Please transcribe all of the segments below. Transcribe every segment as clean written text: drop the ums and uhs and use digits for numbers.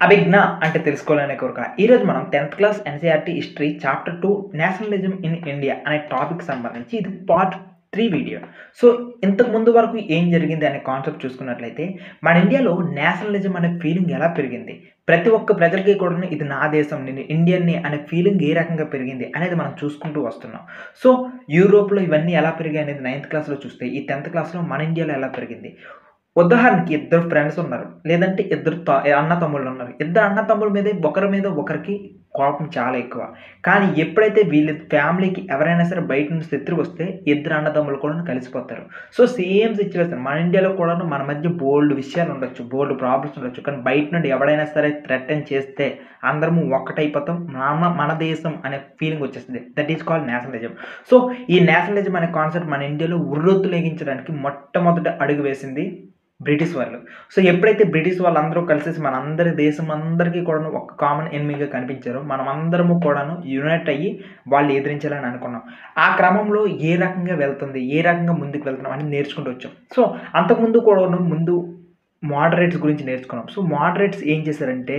అభిజ్ఞ అంటే తెలుసుకోవాలనే కోరిక. ఈరోజు మనం 10th class NCERT history chapter 2 nationalism in India అనే టాపిక్‌కి సంబంధించి ఇది పార్ట్ 3 వీడియో. సో, ఇంతకు ముందు వరకు ఏం జరిగింది అనే కాన్సెప్ట్ చూసుకున్నట్లయితే, మన ఇండియాలో నేషనలిజం అనే ఫీలింగ్ ఎలా పెరిగింది? ప్రతి ఒక్క ప్రజలకి కూడాను ఇది నా దేశం, నేను ఇండియన్‌ని అనే ఫీలింగ్ ఏ రకంగా పెరిగింది అనేది మనం చూసుకుంటూ వస్తున్నాం. సో, యూరోప్‌లో ఇవన్నీ ఎలా పెరిగాయి అనేది 9th క్లాస్‌లో చూస్తే, ఈ 10th క్లాస్‌లో మన ఇండియాలో ఎలా పెరిగింది? ఉదాహరణకి ఇద్దరు ఫ్రెండ్స్ ఉన్నారు. లేదంటే ఇద్దరు అన్నతమ్ముళ్ళు ఉన్నారు. ఇద్దరు అన్నతమ్ముల మీద ఒకరి మీద ఒకరికి కోపం చాలా ఎక్కువ. కానీ ఎప్పుడైతే వీళ్ళ ఫ్యామిలీకి ఎవరైనా సరే బయట నుంచి శత్రువు వస్తే ఇద్దరు అన్నదమ్ములు కూడా కలిసిపోతారు. సో, సేమ్ సిట్యుయేషన్ మన ఇండియాలో కూడాను మన మధ్య బోలెడు విషయాలు ఉండొచ్చు. బోలెడు ప్రాబ్లమ్స్ ఉండొచ్చు. కానీ బయట నుండి ఎవడైనా సరే థ్రెటన్ చేస్తే అందరము ఒక్కటైపోతాం. మన దేశం అనే ఫీలింగ్ వచ్చేస్తది. That is called nationalism. So, ఈ నేషనలిజం అనే కాన్సెప్ట్ మన ఇండియాలో ఉర్రూతలూగించడానికి మొట్టమొదట అడుగు వేసింది బ్రిటిష్ వాళ్ళు. సో, ఎప్పుడైతే బ్రిటిష్ వాళ్ళందరూ కలిసేసి మనందరి దేశం అందరికీ కూడాను ఒక కామన్ ఎనిమీగా కనిపించారో, మనమందరము కూడాను యునైట్ అయ్యి వాళ్ళు ఎదిరించాలని అనుకున్నాం. ఆ క్రమంలో ఏ రకంగా వెళ్తుంది, ఏ రకంగా ముందుకు వెళ్తున్నాం అని నేర్చుకుంటూ వచ్చాం. సో, అంతకుముందు కూడాను ముందు మోడరేట్స్ గురించి నేర్చుకున్నాం. సో, మోడరేట్స్ ఏం చేశారంటే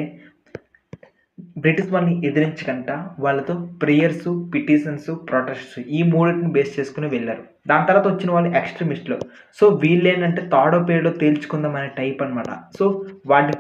బ్రిటిష్ వాళ్ళని ఎదిరించకంట వాళ్ళతో ప్రేయర్స్, పిటిషన్స్, ప్రొటెస్ట్స్ ఈ మూడిటిని బేస్ చేసుకొని వెళ్లారు. దాని తర్వాత వచ్చిన వాళ్ళు ఎక్స్‌ట్రీమిస్ట్‌లు. సో, వీళ్ళేంటంటే తాడో పేడో తేల్చుకుందాం అనే టైప్ అనమాట. సో, వాడిని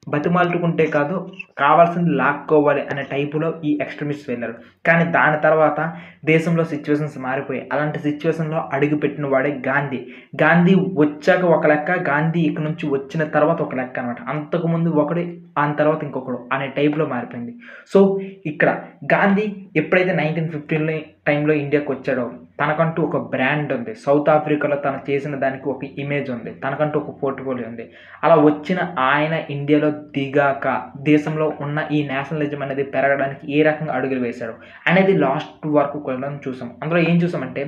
బతిమాలుకుంటే కాదు, కావాల్సింది లాక్కోవాలి అనే టైపులో ఈ ఎక్స్‌ట్రీమిస్ట్స్ వెళ్లారు. కానీ దాని తర్వాత దేశంలో సిట్యుయేషన్స్ మారిపోయాయి. అలాంటి సిట్యుయేషన్‌లో అడుగుపెట్టిన వాడే గాంధీ. గాంధీ వచ్చాక ఒక లెక్క, గాంధీ ఇక్కడి నుంచి వచ్చిన తర్వాత ఒక లెక్క అనమాట. అంతకుముందు ఒకడు, ఆ తర్వాత ఇంకొకడు అనే టైప్‌లో మారిపోయింది. సో, ఇక్కడ గాంధీ ఎప్పుడైతే 1915 టైంలో ఇండియాకి వచ్చాడో తనకంటూ ఒక బ్రాండ్ ఉంది. సౌత్ ఆఫ్రికాలో తను చేసిన దానికి ఒక ఇమేజ్ ఉంది. తనకంటూ ఒక పోర్ట్‌ఫోలియో ఉంది. అలా వచ్చిన ఆయన ఇండియాలో దిగాక దేశంలో ఉన్న ఈ నేషనలిజం అనేది పెరగడానికి ఏ రకంగా అడుగులు వేశాడు అనేది లాస్ట్ వరకు కూడా చూసాం. అందులో ఏం చూసామంటే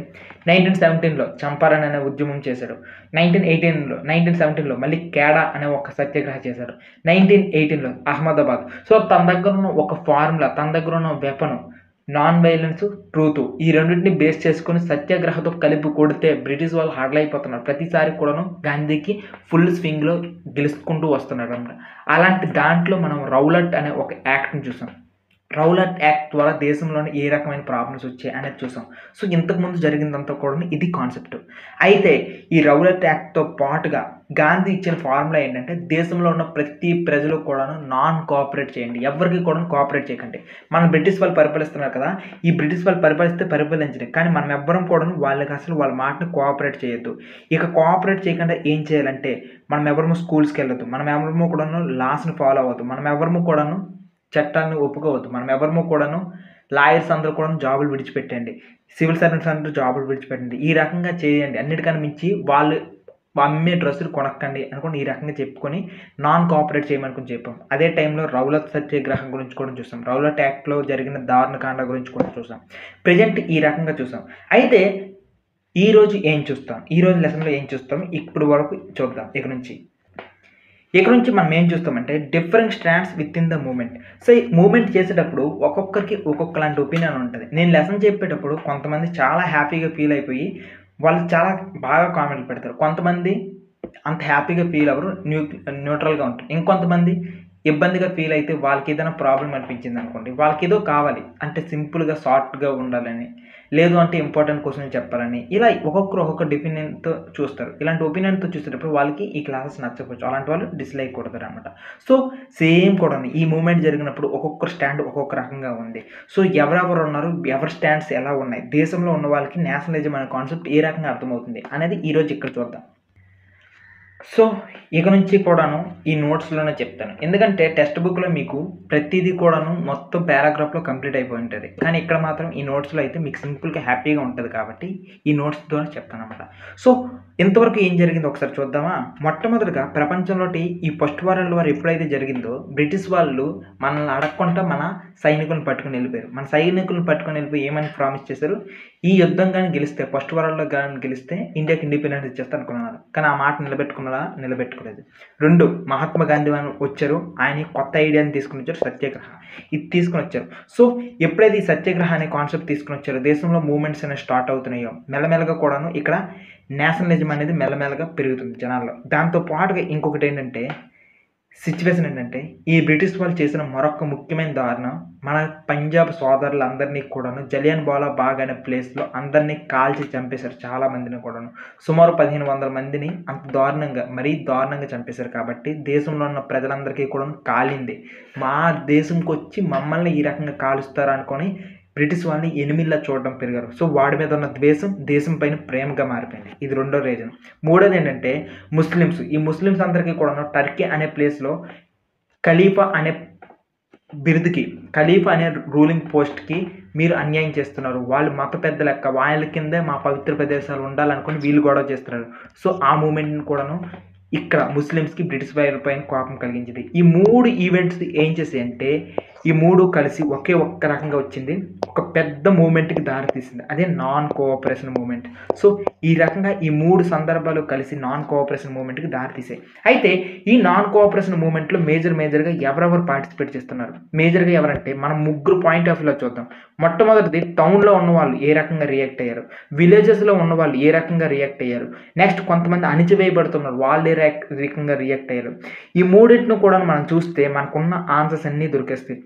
1917లో చంపారన్ అనే ఉద్యమం చేశాడు. 1917లో మళ్ళీ కేడా అనే ఒక సత్యాగ్రహ చేశాడు. 1918లో అహ్మదాబాద్. సో, తన దగ్గర ఉన్న ఒక ఫార్ములా, తన దగ్గర ఉన్న వెపన్ నాన్ వైలెన్స్, ట్రూత్ ఈ రెండింటిని బేస్ చేసుకొని సత్యాగ్రహతో కలిపి కొడితే బ్రిటిష్ వాళ్ళు హడల్ అయిపోతున్నారు. ప్రతిసారి కూడాను గాంధీకి ఫుల్ స్వింగ్‌లో గెలుచుకుంటూ వస్తున్నాడు అన్నమాట. అలాంటి దాంట్లో మనం రౌలట్ అనే ఒక యాక్ట్‌ని చూసాం. రౌలట్ యాక్ట్ ద్వారా దేశంలోని ఏ రకమైన ప్రాబ్లమ్స్ వచ్చాయి అనేది చూసాం. సో, ఇంతకుముందు జరిగిందంతా కూడా ఇది కాన్సెప్ట్. అయితే ఈ రౌలట్ యాక్ట్‌తో పాటుగా గాంధీ ఇచ్చిన ఫార్ములా ఏంటంటే దేశంలో ఉన్న ప్రతి ప్రజలు కూడాను నాన్ కోఆపరేట్ చేయండి. ఎవ్వరికి కూడా కోఆపరేట్ చేయకండి. మనం బ్రిటిష్ వాళ్ళు పరిపాలిస్తున్నారు కదా! ఈ బ్రిటిష్ వాళ్ళు పరిపాలించండి. కానీ మనం ఎవ్వరం కూడాను వాళ్ళకి అసలు వాళ్ళ మాటని కోఆపరేట్ చేయొద్దు. ఇక కోఆపరేట్ చేయకుండా ఏం చేయాలంటే మనం ఎవరము స్కూల్స్‌కెళ్ళొద్దు. మనం ఎవరము కూడాను లాస్‌ని ఫాలో అవ్వద్దు. మనం ఎవరము కూడాను చట్టాన్ని ఒప్పుకోవద్దు. మనం ఎవరము కూడాను లాయర్స్ అందరూ కూడాను జాబులు విడిచిపెట్టండి. సివిల్ సర్వెంట్స్ అందరూ జాబులు విడిచిపెట్టండి. ఈ రకంగా చేయండి. అన్నిటికన్నా మించి వాళ్ళు అమ్మే డ్రెస్సులు కొనక్కండి అనుకోని ఈ రకంగా చెప్పుకొని నాన్ కోఆపరేట్ చేయమనుకుని చెప్పాం. అదే టైంలో రౌలట్ సత్యాగ్రహం గురించి కూడా చూసాం. రౌలట్ యాక్ట్‌లో జరిగిన దారుణకాండ గురించి కూడా చూసాం. ప్రెజెంట్ ఈ రకంగా చూసాం. అయితే ఈరోజు ఏం చూస్తాం? ఈరోజు లెసన్‌లో ఏం చూస్తాం? ఇప్పటి వరకు చూద్దాం ఇక నుంచి. ఇక్కడ నుంచి మనం ఏం చూస్తామంటే different strands within the movement. So, ఈ మూవ్‌మెంట్ చేసేటప్పుడు ఒక్కొక్కరికి ఒక్కొక్కలాంటి ఒపీనియన్ ఉంటది. నేను లెసన్ చెప్పేటప్పుడు కొంతమంది చాలా హ్యాపీగా ఫీల్ అయిపోయి వాళ్ళు చాలా బాగా కామెంట్లు పెడతారు. కొంతమంది అంత హ్యాపీగా ఫీల్ అవ్వరు. న్యూట్రల్‌గా ఉంటారు. ఇంకొంతమంది ఇబ్బందిగా ఫీల్ అయితే వాళ్ళకేదైనా ప్రాబ్లమ్ అనిపించిందనుకోండి, వాళ్ళకేదో కావాలి. అంటే సింపుల్‌గా, షార్ట్‌గా ఉండాలని, లేదు అంటే ఇంపార్టెంట్ క్వెషన్‌లు చెప్పాలని, ఇలా ఒక్కొక్కరు ఒక్కొక్క ఒపీనియన్‌తో చూస్తారు. ఇలాంటి ఒపీనియన్‌తో చూసేటప్పుడు వాళ్ళకి ఈ క్లాసెస్ నచ్చకపోవచ్చు. అలాంటి వాళ్ళు డిస్‌లైక్ కొడతారనమాట. సో, సేమ్ కూడాను ఈ మూవ్‌మెంట్ జరిగినప్పుడు ఒక్కొక్కరు స్టాండ్ ఒక్కొక్క రకంగా ఉంది. సో, ఎవరెవరు ఉన్నారు, ఎవరి స్టాండ్స్ ఎలా ఉన్నాయి, దేశంలో ఉన్న వాళ్ళకి నేషనలిజం అనే కాన్సెప్ట్ ఏ రకంగా అర్థమవుతుంది అనేది ఈరోజు ఇక్కడ చూద్దాం. సో, ఇక నుంచి కూడాను ఈ నోట్స్‌లోనే చెప్తాను. ఎందుకంటే టెక్స్ట్ బుక్‌లో మీకు ప్రతీదీ కూడాను మొత్తం పారాగ్రాఫ్‌లో కంప్లీట్ అయిపోయి ఉంటది. కానీ ఇక్కడ మాత్రం ఈ నోట్స్‌లో అయితే మీకు సింపుల్‌గా హ్యాపీగా ఉంటది కాబట్టి ఈ నోట్స్ ద్వారా చెప్తానన్నమాట. సో, ఇంతవరకు ఏం జరిగిందో ఒకసారి చూద్దామా? మొట్టమొదటిగా ప్రపంచంలోటి ఈ ఫస్ట్ వరల్డ్ వార్ ఎప్పుడైతే జరిగిందో బ్రిటిష్ వాళ్ళు మనల్ని అడగకుండా మన సైనికులను పట్టుకొని వెళ్ళిపోయారు. మన సైనికులను పట్టుకొని వెళ్ళిపోయి ఏమని ప్రామిస్ చేశారు? ఈ యుద్ధం గాని గెలిస్తే, ఫస్ట్ వరల్డ్‌లో గాని గెలిస్తే ఇండియాకి ఇండిపెండెన్స్ ఇచ్చేస్తా అనుకున్నారు. కానీ ఆ మాట నిలబెట్టుకున్నారా? నిలబెట్టుకోలేదు. 2 మహాత్మా గాంధీ వచ్చారు. ఆయన కొత్త ఐడియాని తీసుకొనొచ్చారు సత్యాగ్రహ. ఇది తీసుకొనొచ్చారు. సో, ఎప్పుడైతే ఈ సత్యాగ్రహ అనే కాన్సెప్ట్ తీసుకొనొచ్చారో దేశంలో మూవ్‌మెంట్స్ అనేవి స్టార్ట్ అవుతున్నాయో మెల్లమెల్లగా కూడాను ఇక్కడ నేషనలిజం అనేది మెల్లమెల్లగా పెరుగుతుంది జనాల్లో. దాంతో పాటుగా ఇంకొకటేంటంటే సిచ్యువేషన్ ఏంటంటే ఈ బ్రిటిష్ వాళ్ళు చేసిన మరొక ముఖ్యమైన దారుణం మన పంజాబ్ సోదరులందరినీ కూడాను జలియన్ వాలా బాగ్ అనే ప్లేస్లో అందరినీ కాల్చి చంపేశారు. చాలా మందిని కూడాను సుమారు 1500 మందిని అంత దారుణంగా మరీ దారుణంగా చంపేశారు. కాబట్టి దేశంలో ఉన్న ప్రజలందరికీ కూడా కాలింది. మా దేశంకి వచ్చి మమ్మల్ని ఈ రకంగా కాలుస్తారు అనుకొని బ్రిటిష్ వాళ్ళని ఎనిమిదిలా చూడడం పెరిగారు. సో వాడి మీద ఉన్న ద్వేషం దేశం పైన ప్రేమగా మారిపోయింది. ఇది రెండో రీజన్. మూడోది ఏంటంటే ముస్లిమ్స్. ఈ ముస్లిమ్స్ అందరికీ కూడా టర్కీ అనే ప్లేస్లో ఖలీఫా అనే బిరుదుకి, ఖలీఫా అనే రూలింగ్ పోస్ట్కి మీరు అన్యాయం చేస్తున్నారు, వాళ్ళు మత పెద్ద లెక్క, వాళ్ళ కిందే మా పవిత్ర ప్రదేశాలు ఉండాలనుకుని వీళ్ళు గొడవ చేస్తున్నారు. సో ఆ మూమెంట్ని కూడాను ఇక్కడ ముస్లిమ్స్కి బ్రిటిష్ వారి పైన కోపం కలిగించింది. ఈ 3 ఈవెంట్స్ ఏం చేసాయి అంటే ఈ 3 కలిసి ఒక్క రకంగా వచ్చింది, ఒక పెద్ద మూమెంట్కి దారితీసింది. అదే నాన్ కోఆపరేషన్ మూమెంట్. సో ఈ రకంగా ఈ 3 సందర్భాలు కలిసి నాన్ కోఆపరేషన్ మూమెంట్కి దారితీసాయి. అయితే ఈ నాన్ కోఆపరేషన్ మూమెంట్లో మేజర్గా ఎవరెవరు పార్టిసిపేట్ చేస్తున్నారు, మేజర్గా ఎవరంటే మనం ముగ్గురు పాయింట్ ఆఫ్ వ్యూలో చూద్దాం. మొట్టమొదటిది టౌన్లో ఉన్న వాళ్ళు ఏ రకంగా రియాక్ట్ అయ్యారు, విలేజెస్లో ఉన్న వాళ్ళు ఏ రకంగా రియాక్ట్ అయ్యారు, నెక్స్ట్ కొంతమంది అణిచివేయబడుతున్నారు వాళ్ళు ఏ రకంగా రియాక్ట్ అయ్యారు. ఈ మూడింటిని కూడా మనం చూస్తే మనకున్న ఆన్సర్స్ అన్నీ దొరికేస్తాయి.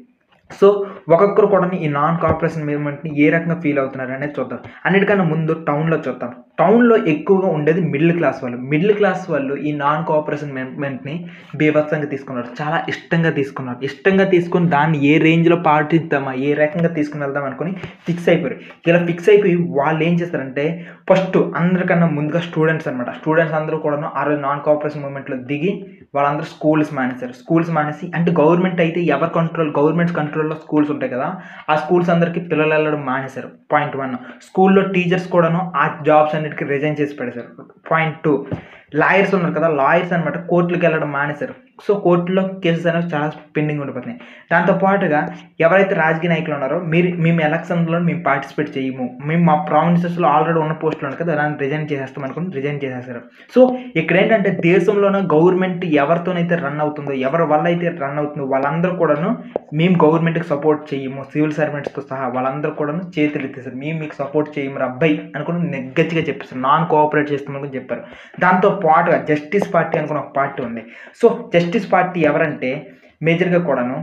సో ఒక్కొక్కరు కూడా ఈ నాన్ కోఆపరేషన్ మూవ్మెంట్ని ఏ రకంగా ఫీల్ అవుతున్నారు అనేది చూద్దాం. అన్నిటికన్నా ముందు టౌన్లో చూద్దాం. టౌన్లో ఎక్కువగా ఉండేది మిడిల్ క్లాస్ వాళ్ళు ఈ నాన్ కోఆపరేషన్ మూవ్మెంట్ని బీభత్సంగా తీసుకున్నారు, చాలా ఇష్టంగా తీసుకుని దాన్ని ఏ రేంజ్లో పాటిద్దామా, ఏ రకంగా తీసుకుని వెళ్దాం అనుకుని ఫిక్స్ అయిపోయారు. ఇలా ఫిక్స్ అయిపోయి వాళ్ళు ఏం చేస్తారంటే ఫస్ట్ అందరికన్నా ముందుగా స్టూడెంట్స్ అందరూ కూడా ఆ రోజు నాన్ కోఆపరేషన్ మూవ్మెంట్లో దిగి వాళ్ళందరూ స్కూల్స్ మానేసి, అంటే గవర్నమెంట్ అయితే గవర్నమెంట్ కంట్రోల్లో స్కూల్స్ ఉంటాయి కదా, ఆ స్కూల్స్ అందరికీ పిల్లలు వెళ్ళడం మానేశారు. పాయింట్ 1. స్కూల్లో టీచర్స్ కూడాను ఆ జాబ్స్ అన్నిటికీ రిజైన్ చేసి పెడతారు. పాయింట్ 2. లాయర్స్ ఉన్నారు కదా, లాయర్స్ అనమాట కోర్టులకు వెళ్ళడం మానేశారు. సో కోర్టులో కేసెస్ అనేవి చాలా పెండింగ్ ఉండిపోతున్నాయి. దాంతోపాటుగా ఎవరైతే రాజకీయ నాయకులు ఉన్నారో మేము ఎలక్షన్లో మేము పార్టిసిపేట్ చేయము, మేము మా ప్రావిన్సెస్లో ఆల్రెడీ ఉన్న పోస్టులు ఉన్నాయి కదా దాన్ని రిజైన్ చేసేస్తాం అనుకుని రిజైన్ చేసేస్తారు. సో ఇక్కడ ఏంటంటే దేశంలోనే గవర్నమెంట్ ఎవరితోనైతే రన్ అవుతుందో, ఎవరి వల్ల అయితే రన్ అవుతుందో వాళ్ళందరూ కూడాను మేము గవర్నమెంట్కి సపోర్ట్ చేయము, సివిల్ సర్వెంట్స్తో సహా వాళ్ళందరూ కూడాను చేతులు ఎత్తేసారు. మేము మీకు సపోర్ట్ చేయము అబ్బాయి అనుకుని నెగ్గచ్చిగా చెప్పేస్తారు, నాన్ కోఆపరేట్ చేస్తామని చెప్పారు. దాంతో పాటుగా జస్టిస్ పార్టీ అనుకుని ఒక పార్టీ ఉంది. సో జస్టిస్ పార్టీ ఎవరంటే మేజర్గా కూడాను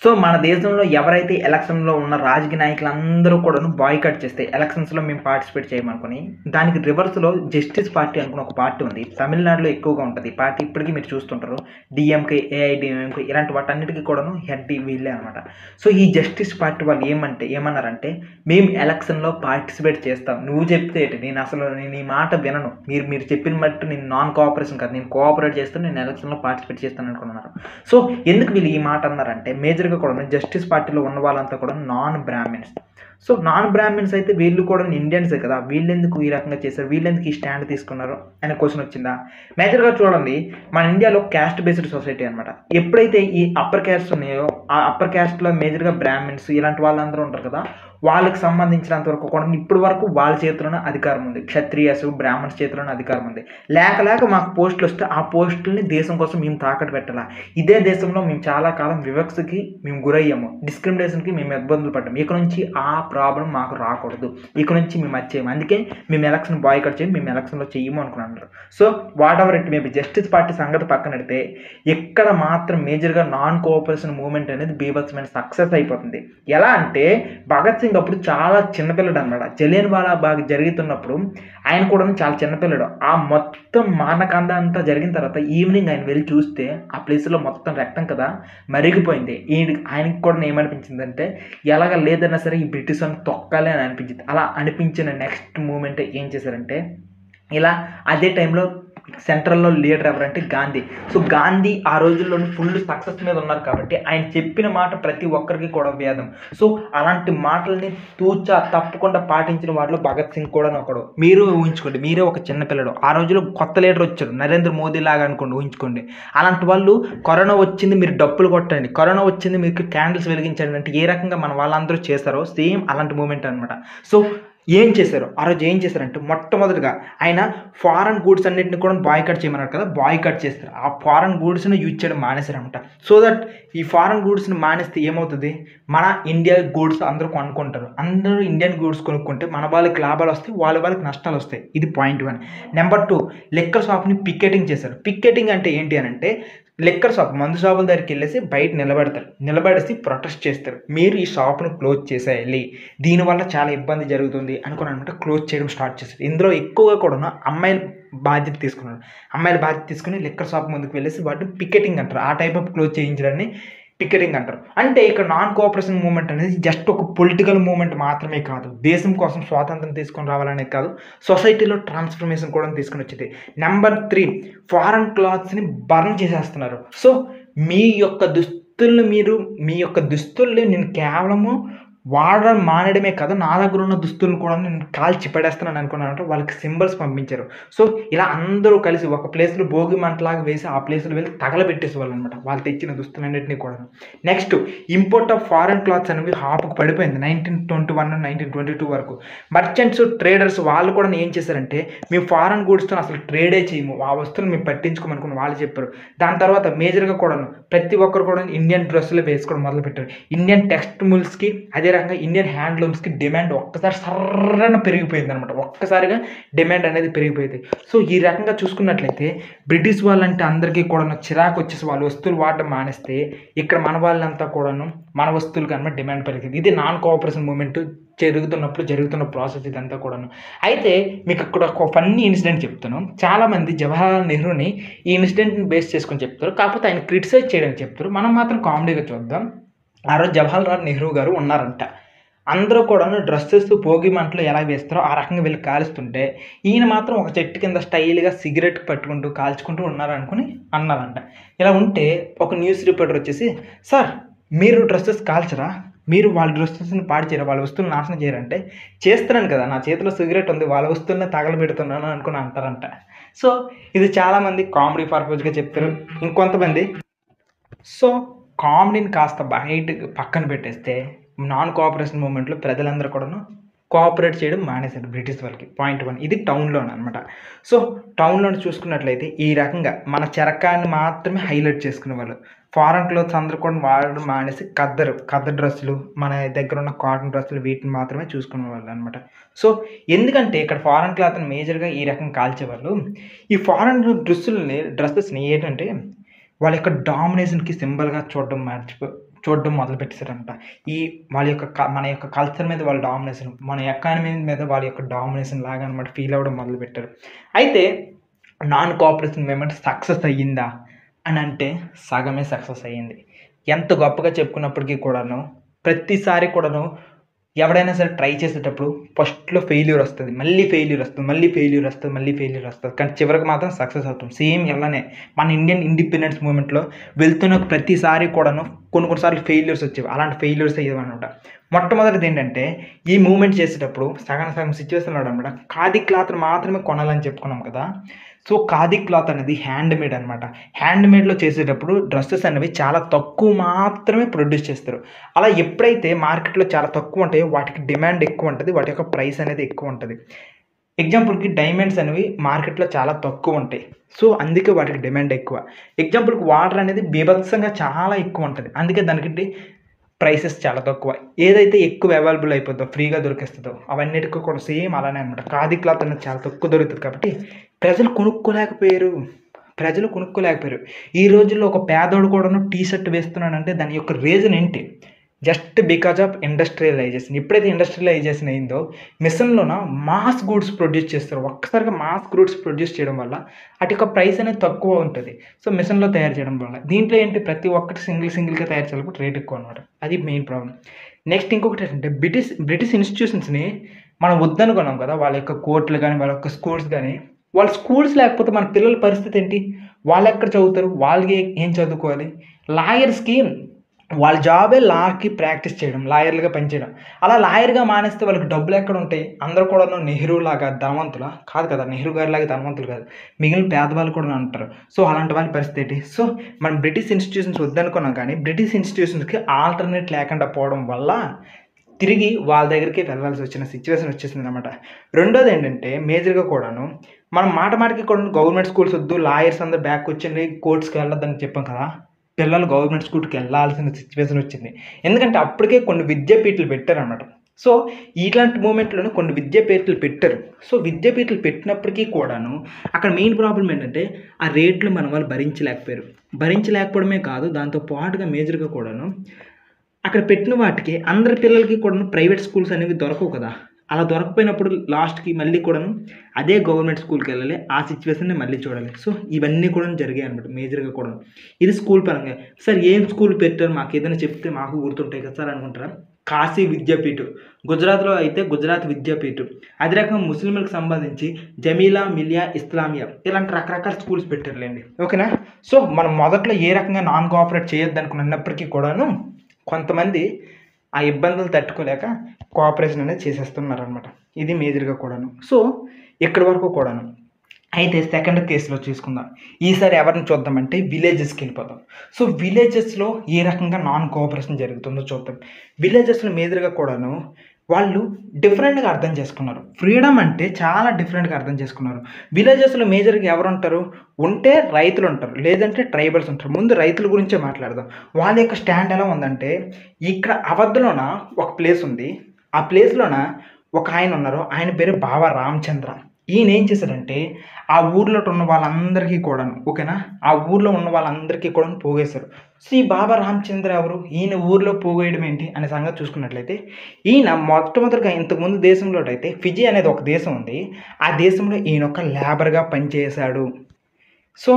సో మన దేశంలో ఎవరైతే ఎలక్షన్లో ఉన్న రాజకీయ నాయకులు అందరూ కూడాను బాయ్కాట్ చేస్తే ఎలక్షన్స్లో మేము పార్టిసిపేట్ చేయమనుకుని దానికి రివర్స్లో జస్టిస్ పార్టీ అనుకుని ఒక పార్టీ ఉంది. తమిళనాడులో ఎక్కువగా ఉంటుంది ఈ పార్టీ, ఇప్పటికీ మీరు చూస్తుంటారు. డిఎంకే, ఏఐడిఎంకే ఇలాంటి వాటన్నిటికీ కూడాను హెడ్ వీళ్ళే అనమాట. సో ఈ జస్టిస్ పార్టీ వాళ్ళు ఏమన్నారంటే మేము ఎలక్షన్లో పార్టిసిపేట్ చేస్తాం, నువ్వు చెప్తే నేను ఈ మాట వినను, మీరు చెప్పిన మట్టు నేను నాన్ కోఆపరేషన్ కాదు, నేను కోఆపరేట్ చేస్తాను, నేను ఎలక్షన్లో పార్టిసిపేట్ చేస్తాను అనుకున్నారు. సో ఎందుకు వీళ్ళు ఈ మాట అన్నారంటే మేజర్గా కూడా జస్టిస్ పార్టీలో ఉన్న వాళ్ళంతా కూడా non Brahmins. So non Brahmins అయితే వీళ్ళు కూడా ఇండియన్సే కదా, వీళ్ళెందుకు ఈ రకంగా చేశారు, వీళ్ళెందుకు ఈ స్టాండ్ తీసుకున్నారు అనే క్వశ్చన్ వచ్చిందా. మేజర్గా చూడండి మన ఇండియాలో క్యాస్ట్ బేస్డ్ సొసైటీ అనమాట. ఎప్పుడైతే ఈ అప్పర్ క్యాస్ట్ ఉన్నాయో ఆ అప్పర్ క్యాస్ట్లో మేజర్గా బ్రాహ్మిన్స్ ఇలాంటి వాళ్ళందరూ ఉంటారు కదా, వాళ్ళకి సంబంధించినంత వరకు కూడా ఇప్పటి వరకు వాళ్ళ చేతిలోనే అధికారం ఉంది, క్షత్రియస్ బ్రాహ్మణ్స్ చేతిలోనే అధికారం ఉంది. లేక మాకు పోస్టులు వస్తే ఆ పోస్టుల్ని దేశం కోసం మేము తాకట్టు పెట్టాలా. ఇదే దేశంలో మేము చాలా కాలం వివక్షకి మేము గురయ్యాము, డిస్క్రిమినేషన్కి మేము ఇబ్బందులు పడ్డాము. ఇక నుంచి ఆ ప్రాబ్లం మాకు రాకూడదు, ఇక నుంచి మేము వచ్చేయము, అందుకే మేము ఎలక్షన్ బాయ్కాట్ చేయము, మేము ఎలక్షన్లో చెయ్యము అనుకున్నారు. So what ever it maybe justice party సంగతి పక్కన పెడితే ఎక్కడ మాత్రం మేజర్గా నాన్ కోఆపరేషన్ మూవ్మెంట్ అనేది బీభత్సమైన సక్సెస్ అయిపోతుంది. ఎలా అంటే భగత్ సింగ్ అప్పుడు చాలా చిన్నపిల్లడు అనమాట. జలియన్ వాలా బాగ్ జరుగుతున్నప్పుడు ఆయన కూడా చాలా చిన్నపిల్లడు. ఆ మొత్తం మానకాండ అంతా జరిగిన తర్వాత ఈవినింగ్ ఆయన వెళ్ళి చూస్తే ఆ ప్లేస్లో మొత్తం రక్తం కదా మరిగిపోయింది. ఆయనకి కూడా ఏమనిపించిందంటే ఎలాగ లేదన్నా సరే ఈ బ్రిటిష్ అని తొక్కాలి అని అనిపించింది. అలా అనిపించిన నెక్స్ట్ మూమెంట్ ఏం చేశారంటే ఇలా అదే టైంలో సెంట్రల్లో లీడర్ ఎవరంటే గాంధీ. సో గాంధీ ఆ రోజుల్లో ఫుల్ సక్సెస్ మీద ఉన్నారు కాబట్టి ఆయన చెప్పిన మాట ప్రతి ఒక్కరికి కూడా వేదం. సో అలాంటి మాటల్ని తప్పకుండా పాటించిన వాటిలో భగత్ సింగ్ కూడా ఒకడు. మీరు ఊహించుకోండి, మీరే ఒక చిన్నపిల్లడు, ఆ రోజుల్లో కొత్త లీడర్ వచ్చారు నరేంద్ర మోదీ లాగా అనుకోండి, ఊహించుకోండి. అలాంటి వాళ్ళు కరోనా వచ్చింది మీరు డప్పులు కొట్టండి, కరోనా వచ్చింది మీకు క్యాండిల్స్ వెలిగించండి అంటే ఏ రకంగా మన వాళ్ళందరూ చేస్తారో సేమ్ అలాంటి మూమెంట్ అనమాట. సో ఏం చేశారు ఆ రోజు, ఏం చేశారంటే మొట్టమొదటిగా ఆయన ఫారెన్ గూడ్స్ అన్నింటిని కూడా బాయ్కాట్ చేయమన్నారు కదా, బాయ్కాట్ చేస్తారు. ఆ ఫారెన్ గూడ్స్ని యూజ్ చేయడం మానేశారనమాట. సో దట్ ఈ ఫారెన్ గూడ్స్ని మానేస్తే ఏమవుతుంది, మన ఇండియా గూడ్స్ అందరూ కొనుక్కుంటారు, అందరూ ఇండియన్ గూడ్స్ కొనుక్కుంటే మన వాళ్ళకి లాభాలు వస్తాయి, వాళ్ళకి నష్టాలు వస్తాయి. ఇది పాయింట్ 1. నెంబర్ 2 లిక్కర్ షాప్ని పికెటింగ్ చేశారు. పికెటింగ్ అంటే ఏంటి అని అంటే లిక్కర్ షాప్ మందు షాపుల దగ్గరికి వెళ్ళేసి బయట నిలబెడతారు, నిలబడేసి ప్రొటెస్ట్ చేస్తారు, మీరు ఈ షాప్ను క్లోజ్ చేసేయాలి, దీనివల్ల చాలా ఇబ్బంది జరుగుతుంది అనుకుని అనమాట క్లోజ్ చేయడం స్టార్ట్ చేస్తారు. ఇందులో ఎక్కువగా కూడా అమ్మాయిలు బాధ్యత తీసుకున్నారు. అమ్మాయిలు బాధ్యత తీసుకుని లిక్కర్ షాప్ ముందుకు వెళ్ళేసి వాటిని పికెటింగ్ అంటారు. ఆ టైప్ ఆఫ్ క్లోజ్ చేయించడాన్ని పికెటింగ్ అంటారు. అంటే ఇక్కడ నాన్ కోఆపరేషన్ మూవ్మెంట్ అనేది జస్ట్ ఒక పొలిటికల్ మూవ్మెంట్ మాత్రమే కాదు, దేశం కోసం స్వాతంత్రం తీసుకొని రావాలనేది కాదు, సొసైటీలో ట్రాన్స్ఫర్మేషన్ కూడా తీసుకొని వచ్చింది. నెంబర్ 3, ఫారెన్ క్లాత్స్ని బర్న్ చేసేస్తున్నారు. సో మీ యొక్క దుస్తుల్ని నేను కేవలము వాడడం మానేయడమే కాదు, నా దగ్గర ఉన్న దుస్తులను కూడా నేను కాల్చి పడేస్తున్నాను అనుకున్నానంటే వాళ్ళకి సింబల్స్ పంపించారు. సో ఇలా అందరూ కలిసి ఒక ప్లేస్లో భోగి మంటలాగా వేసి ఆ ప్లేస్లో వెళ్ళి తగలబెట్టేసేవాళ్ళు అనమాట వాళ్ళు తెచ్చిన దుస్తులన్నింటినీ కూడా. Next import of foreign clothes అనేవి హాపుకు పడిపోయింది 1921 1922 వరకు. మర్చెంట్స్, ట్రేడర్స్ వాళ్ళు కూడా ఏం చేశారంటే మేము ఫారెన్ గూడ్స్తో అసలు ట్రేడే చేయము, ఆ వస్తువులు మేము పట్టించుకోమనుకుని వాళ్ళు చెప్పారు. దాని తర్వాత మేజర్గా కూడా ప్రతి ఒక్కరు కూడా ఇండియన్ డ్రెస్సులు వేసుకోవడం మొదలుపెట్టారు. ఇండియన్ టెక్స్టైల్స్కి అదే రకంగా ఇండియన్ హ్యాండ్లూమ్స్కి డిమాండ్ ఒక్కసారి సర్రన పెరిగిపోయింది అనమాట. ఒక్కసారిగా డిమాండ్ అనేది పెరిగిపోయింది. సో ఈ రకంగా చూసుకున్నట్లయితే బ్రిటిష్ వాళ్ళంటే అందరికీ కూడా చిరాకు వచ్చేసి వాళ్ళు వస్తువులు వాడడం మానేస్తే ఇక్కడ మన వాళ్ళంతా కూడాను మన వస్తువులకి అనమాట డిమాండ్ పెరిగింది. ఇది నాన్ కోఆపరేషన్ మూవ్మెంట్ జరుగుతున్న ప్రాసెస్ ఇదంతా కూడాను. అయితే మీకు ఇక్కడ ఒక ఫన్నీ ఇన్సిడెంట్ చెప్తాను. చాలామంది జవహర్లాల్ నెహ్రూని ఈ ఇన్సిడెంట్ని బేస్ చేసుకొని చెప్తారు, కాకపోతే ఆయన క్రిటిసైజ్ చేయడానికి చెప్తారు. మనం మాత్రం కామెడీగా చూద్దాం. ఆ రోజు జవహర్లాల్ నెహ్రూ గారు ఉన్నారంట. అందరూ కూడా డ్రెస్సెస్ భోగి మంటలు ఎలా వేస్తారో ఆ రకంగా వెళ్ళి కాలుస్తుంటే ఈయన మాత్రం ఒక చెట్టు కింద స్టైల్గా సిగరెట్ పట్టుకుంటూ కాల్చుకుంటూ అన్నారంట. ఇలా ఉంటే ఒక న్యూస్ రిపోర్టర్ వచ్చేసి, సార్ మీరు డ్రెస్సెస్ కాల్చరా, మీరు వాళ్ళ డ్రెస్సెస్ని పాడు చేయరా, వాళ్ళ వస్తువులు నాశనం చేయరంటే, చేస్తున్నాను కదా, నా చేతిలో సిగరెట్ ఉంది, వాళ్ళ వస్తువులనే తగలబెడుతున్నాను అనుకుని అంటారంట. సో ఇది చాలామంది కామెడీ పర్పస్గా చెప్తారు. ఇంకొంతమంది సో కామెడీని కాస్త పక్కన పెట్టేస్తే నాన్ కోఆపరేషన్ మూమెంట్లో ప్రజలందరూ కూడాను కోఆపరేట్ చేయడం మానేశారు బ్రిటిష్ వాళ్ళకి. పాయింట్ 1 ఇది టౌన్లోనే అనమాట. సో టౌన్లో చూసుకున్నట్లయితే ఈ రకంగా మన చరకాన్ని మాత్రమే హైలైట్ చేసుకునేవాళ్ళు. ఫారెన్ క్లోత్స్ అందరూ కూడా వాడడం మానేసి ఖద్దరు డ్రెస్సులు, మన దగ్గర ఉన్న కాటన్ డ్రెస్సులు వీటిని మాత్రమే చూసుకునేవాళ్ళు అనమాట. సో ఎందుకంటే ఇక్కడ ఫారెన్ క్లాత్ని మేజర్గా ఈ రకంగా కాల్చేవాళ్ళు. ఈ ఫారెన్ డ్రెస్సెస్ని ఏంటంటే వాళ్ళ యొక్క డామినేషన్కి సింబల్గా చూడడం మొదలుపెట్టేశారంట. వాళ్ళ యొక్క మన యొక్క కల్చర్ మీద వాళ్ళ డామినేషన్, మన ఎకానమీ మీద వాళ్ళ యొక్క డామినేషన్ లాగా అనమాట ఫీల్ అవ్వడం మొదలుపెట్టారు. అయితే నాన్ కోఆపరేషన్ మూవ్మెంట్ సక్సెస్ అయ్యిందా అని అంటే సగమే సక్సెస్ అయ్యింది. ఎంత గొప్పగా చెప్పుకున్నప్పటికీ కూడాను ప్రతిసారి కూడాను ఎవడైనా సరే ట్రై చేసేటప్పుడు ఫస్ట్లో ఫెయిల్యూర్ వస్తుంది, మళ్ళీ ఫెయిల్యూర్ వస్తుంది, కానీ చివరికి మాత్రం సక్సెస్ అవుతాం. సేమ్ ఇలానే మన ఇండియన్ ఇండిపెండెన్స్ మూవ్మెంట్లో వెళ్తున్న ప్రతిసారి కూడాను కొన్నిసార్లు ఫెయిల్యూర్స్ వచ్చేవి. అలాంటి ఫెయిల్యూర్స్ అయ్యేవన్నమాట. మొట్టమొదటిది ఏంటంటే ఈ మూవ్మెంట్ చేసేటప్పుడు సగం సిచ్యువేషన్లో అనమాట ఖాదీ క్లాత్ని మాత్రమే కొనాలని చెప్పుకున్నాం కదా. సో ఖాదీ క్లాత్ అనేది హ్యాండ్మేడ్ అనమాట. హ్యాండ్మేడ్లో చేసేటప్పుడు డ్రెస్సెస్ అనేవి చాలా తక్కువ మాత్రమే ప్రొడ్యూస్ చేస్తారు. అలా ఎప్పుడైతే మార్కెట్లో చాలా తక్కువ ఉంటాయో వాటికి డిమాండ్ ఎక్కువ ఉంటుంది, వాటి యొక్క ప్రైస్ అనేది ఎక్కువ ఉంటుంది. ఎగ్జాంపుల్కి డైమండ్స్ అనేవి మార్కెట్లో చాలా తక్కువ ఉంటాయి, సో అందుకే వాటికి డిమాండ్ ఎక్కువ. ఎగ్జాంపుల్కి వాటర్ అనేది బీభత్సంగా చాలా ఎక్కువ ఉంటుంది, అందుకే దానికి ప్రైసెస్ చాలా తక్కువ. ఏదైతే ఎక్కువ అవైలబుల్ అయిపోతుందో ఫ్రీగా దొరికేస్తుందో అవన్నిటికీ కూడా సేమ్ అలానే అనమాట. ఖాదీ క్లాత్ అనేది చాలా తక్కువ దొరుకుతుంది కాబట్టి ప్రజలు కొనుక్కోలేకపోయారు. ఈ రోజుల్లో ఒక పేదోడు కూడా టీ షర్ట్ వేస్తున్నాడంటే దాని యొక్క రీజన్ ఏంటి? Just because of industrialization. ఎప్పుడైతే ఇండస్ట్రియలైజేషన్ అయిందో మిషన్లోన మాస్ గూడ్స్ ప్రొడ్యూస్ చేస్తారు. ఒక్కసారిగా మాస్ గూడ్స్ ప్రొడ్యూస్ చేయడం వల్ల వాటి యొక్క ప్రైస్ అనేది తక్కువ ఉంటుంది. సో మిషన్లో తయారు చేయడం వల్ల దీంట్లో ఏంటి ప్రతి ఒక్కటి సింగిల్గా తయారు చేయాలంటే రేట్ ఎక్కువ అనమాట. అది మెయిన్ ప్రాబ్లం. నెక్స్ట్ ఇంకొకటి ఏంటంటే బ్రిటిష్ ఇన్స్టిట్యూషన్స్ని మనం వద్దనుకున్నాం కదా, వాళ్ళ యొక్క కోర్టులు కానీ వాళ్ళ యొక్క స్కూల్స్ కానీ. వాళ్ళ స్కూల్స్ లేకపోతే మన పిల్లల పరిస్థితి ఏంటి? వాళ్ళు ఎక్కడ చదువుతారు? వాళ్ళకి ఏం చదువుకోవాలి? లాయర్స్కి వాళ్ళ జాబే లాకి ప్రాక్టీస్ చేయడం, లాయర్లుగా పనిచేయడం. అలా లాయర్గా మానేస్తే వాళ్ళకి డబ్బులు ఎక్కడ ఉంటాయి? అందరూ కూడా నెహ్రూ లాగా ధనవంతులా? కాదు కదా, నెహ్రూ గారి లాగా ధనవంతులు కాదు, మిగిలిన పేదవాళ్ళు కూడా అంటారు. సో అలాంటి వాళ్ళ పరిస్థితి ఏంటి? సో మనం బ్రిటిష్ ఇన్స్టిట్యూషన్స్ వద్దనుకున్నాం, కానీ బ్రిటిష్ ఇన్స్టిట్యూషన్స్కి ఆల్టర్నేట్ లేకుండా పోవడం వల్ల తిరిగి వాళ్ళ దగ్గరికి వెళ్ళాల్సి వచ్చిన సిచ్యువేషన్ వచ్చేసింది అనమాట. రెండోది ఏంటంటే మేజర్గా కూడాను మనం మాటకి కూడా గవర్నమెంట్ స్కూల్స్ వద్దు, లాయర్స్ అందరూ బ్యాక్ వచ్చింది, కోర్ట్స్కి వెళ్ళొద్దని చెప్పాం కదా. పిల్లలు గవర్నమెంట్ స్కూల్కి వెళ్ళాల్సిన సిచ్యువేషన్ వచ్చింది. ఎందుకంటే అప్పటికే కొన్ని విద్యాపీఠాలు పెట్టారనమాట. సో ఇలాంటి మూమెంట్లోనే కొన్ని విద్యాపీఠాలు పెట్టారు. సో విద్యాపీఠాలు పెట్టినప్పటికీ కూడాను అక్కడ మెయిన్ ప్రాబ్లం ఏంటంటే ఆ రేట్లు మన వాళ్ళు భరించలేకపోయారు. భరించలేకపోవడమే కాదు, దాంతో పాటుగా మేజర్గా కూడాను అక్కడ పెట్టిన వాటికి అందరి పిల్లలకి కూడాను ప్రైవేట్ స్కూల్స్ అనేవి దొరకవు కదా. అలా దొరకపోయినప్పుడు లాస్ట్కి మళ్ళీ కూడాను అదే గవర్నమెంట్ స్కూల్కి వెళ్ళాలి, ఆ సిచ్యువేషన్ని మళ్ళీ చూడాలి. సో ఇవన్నీ కూడా జరిగాయి అనమాట మేజర్గా కూడా. ఇది స్కూల్ పరంగా. సార్ ఏం స్కూల్ పెట్టారు మాకు ఏదైనా చెప్తే మాకు గుర్తుంటాయి కదా సార్ అనుకుంటారా? కాశీ విద్యాపీఠం, గుజరాత్లో అయితే గుజరాత్ విద్యాపీఠం, అదే రకంగా ముస్లింలకు సంబంధించి జమీలా మిలియా ఇస్లామియా, ఇలాంటి రకరకాల స్కూల్స్ పెట్టారులేండి. ఓకేనా. సో మనం మొదట్లో ఏ రకంగా నాన్ కోఆపరేట్ చేయొద్దు అనుకున్నప్పటికీ కూడాను కొంతమంది ఆ ఇబ్బందులు తట్టుకోలేక కోఆపరేషన్ అనేది చేసేస్తున్నారు అనమాట. ఇది మేజర్గా కూడాను. సో ఇక్కడి వరకు కూడాను. అయితే సెకండ్ కేసులో చూసుకుందాం. ఈసారి ఎవరిని చూద్దామంటే విలేజెస్కి వెళ్ళిపోతాం. సో విలేజెస్లో ఏ రకంగా నాన్ కోఆపరేషన్ జరుగుతుందో చూద్దాం. విలేజెస్లో మేజర్గా కూడాను వాళ్ళు డిఫరెంట్గా అర్థం చేసుకున్నారు. ఫ్రీడమ్ అంటే చాలా డిఫరెంట్గా అర్థం చేసుకున్నారు. విలేజెస్లో మేజర్గా ఎవరు ఉంటారు? ఉంటే రైతులు ఉంటారు, లేదంటే ట్రైబల్స్ ఉంటారు. ముందు రైతుల గురించే మాట్లాడదాం. వాళ్ళ యొక్క స్టాండ్ ఎలా ఉందంటే, ఇక్కడ అవధ్లోన ఒక ప్లేస్ ఉంది. ఆ ప్లేస్లోన ఒక ఆయన ఉన్నారు, ఆయన పేరు బాబా రామచంద్ర. ఈయన ఏం చేశాడంటే ఆ ఊర్లో ఉన్న వాళ్ళందరికీ కూడాను, ఓకేనా, ఆ ఊర్లో ఉన్న వాళ్ళందరికీ కూడా పోగేశారు. సో ఈ బాబా రామచంద్ర ఎవరు? ఈయన ఊర్లో పోగేయడం ఏంటి అనే సంగతి చూసుకున్నట్లయితే, ఈయన మొట్టమొదటిగా ఇంతకుముందు దేశంలో అయితే ఫిజీ అనేది ఒక దేశం ఉంది. ఆ దేశంలో ఈయన ఒక లేబర్గా పనిచేశాడు. సో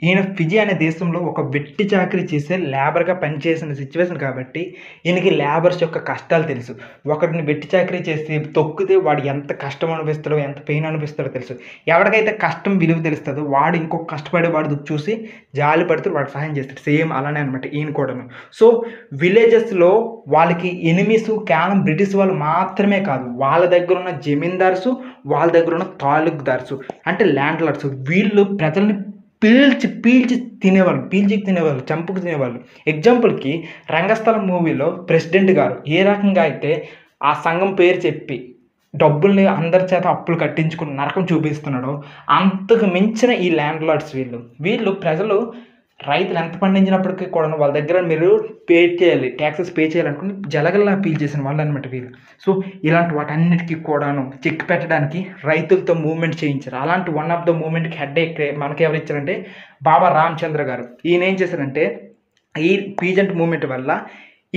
ఈయన ఫిజీ అనే దేశంలో ఒక వెట్టి చాకరీ చేసే లేబర్గా పనిచేసిన సిచ్యువేషన్ కాబట్టి ఈయనకి లేబర్స్ యొక్క కష్టాలు తెలుసు. ఒకటిని వెట్టి చాకరీ చేసి తొక్కితే వాడు ఎంత కష్టం అనిపిస్తాడో, ఎంత పెయిన్ అనిపిస్తాడో తెలుసు. ఎవరికైతే కష్టం విలువ తెలుస్తుందో వాడు ఇంకొక కష్టపడే వాడు చూసి జాలి పడుతూ వాడు సహాయం చేస్తాడు. సేమ్ అలానే అనమాట ఈయన కూడాను. సో విలేజెస్లో వాళ్ళకి ఎనిమిస్ కేవలం బ్రిటిష్ వాళ్ళు మాత్రమే కాదు, వాళ్ళ దగ్గర ఉన్న జమీందార్సు, వాళ్ళ దగ్గర ఉన్న తాలూకుదార్సు అంటే ల్యాండ్ లార్డ్స్, వీళ్ళు ప్రజల్ని పీల్చి తినేవాళ్ళు, చంపుకు తినేవాళ్ళు. ఎగ్జాంపుల్కి రంగస్థలం మూవీలో ప్రెసిడెంట్ గారు ఏ రకంగా అయితే ఆ సంఘం పేరు చెప్పి డబ్బుల్ని అందరి చేత అప్పులు కట్టించుకుని నరకం చూపిస్తున్నాడో, అంతకు మించిన ఈ ల్యాండ్ లార్డ్స్ వీళ్ళు ప్రజలు రైతులు ఎంత పండించినప్పటికీ కూడా వాళ్ళ దగ్గర మీరు పే చేయాలి, ట్యాక్సెస్ పే చేయాలనుకుని జలగల్లా అపీల్ చేసిన వాళ్ళు అనమాట వీళ్ళు. సో ఇలాంటి వాటన్నిటికీ కూడాను చెక్ పెట్టడానికి రైతులతో మూవ్మెంట్ చేయించారు. అలాంటి వన్ ఆఫ్ ద మూవ్మెంట్కి హెడ్ మనకి ఎవరు ఇచ్చారంటే బాబా రామచంద్ర గారు. ఈయన ఏం చేశారంటే ఈ పీజెంట్ మూవ్మెంట్ వల్ల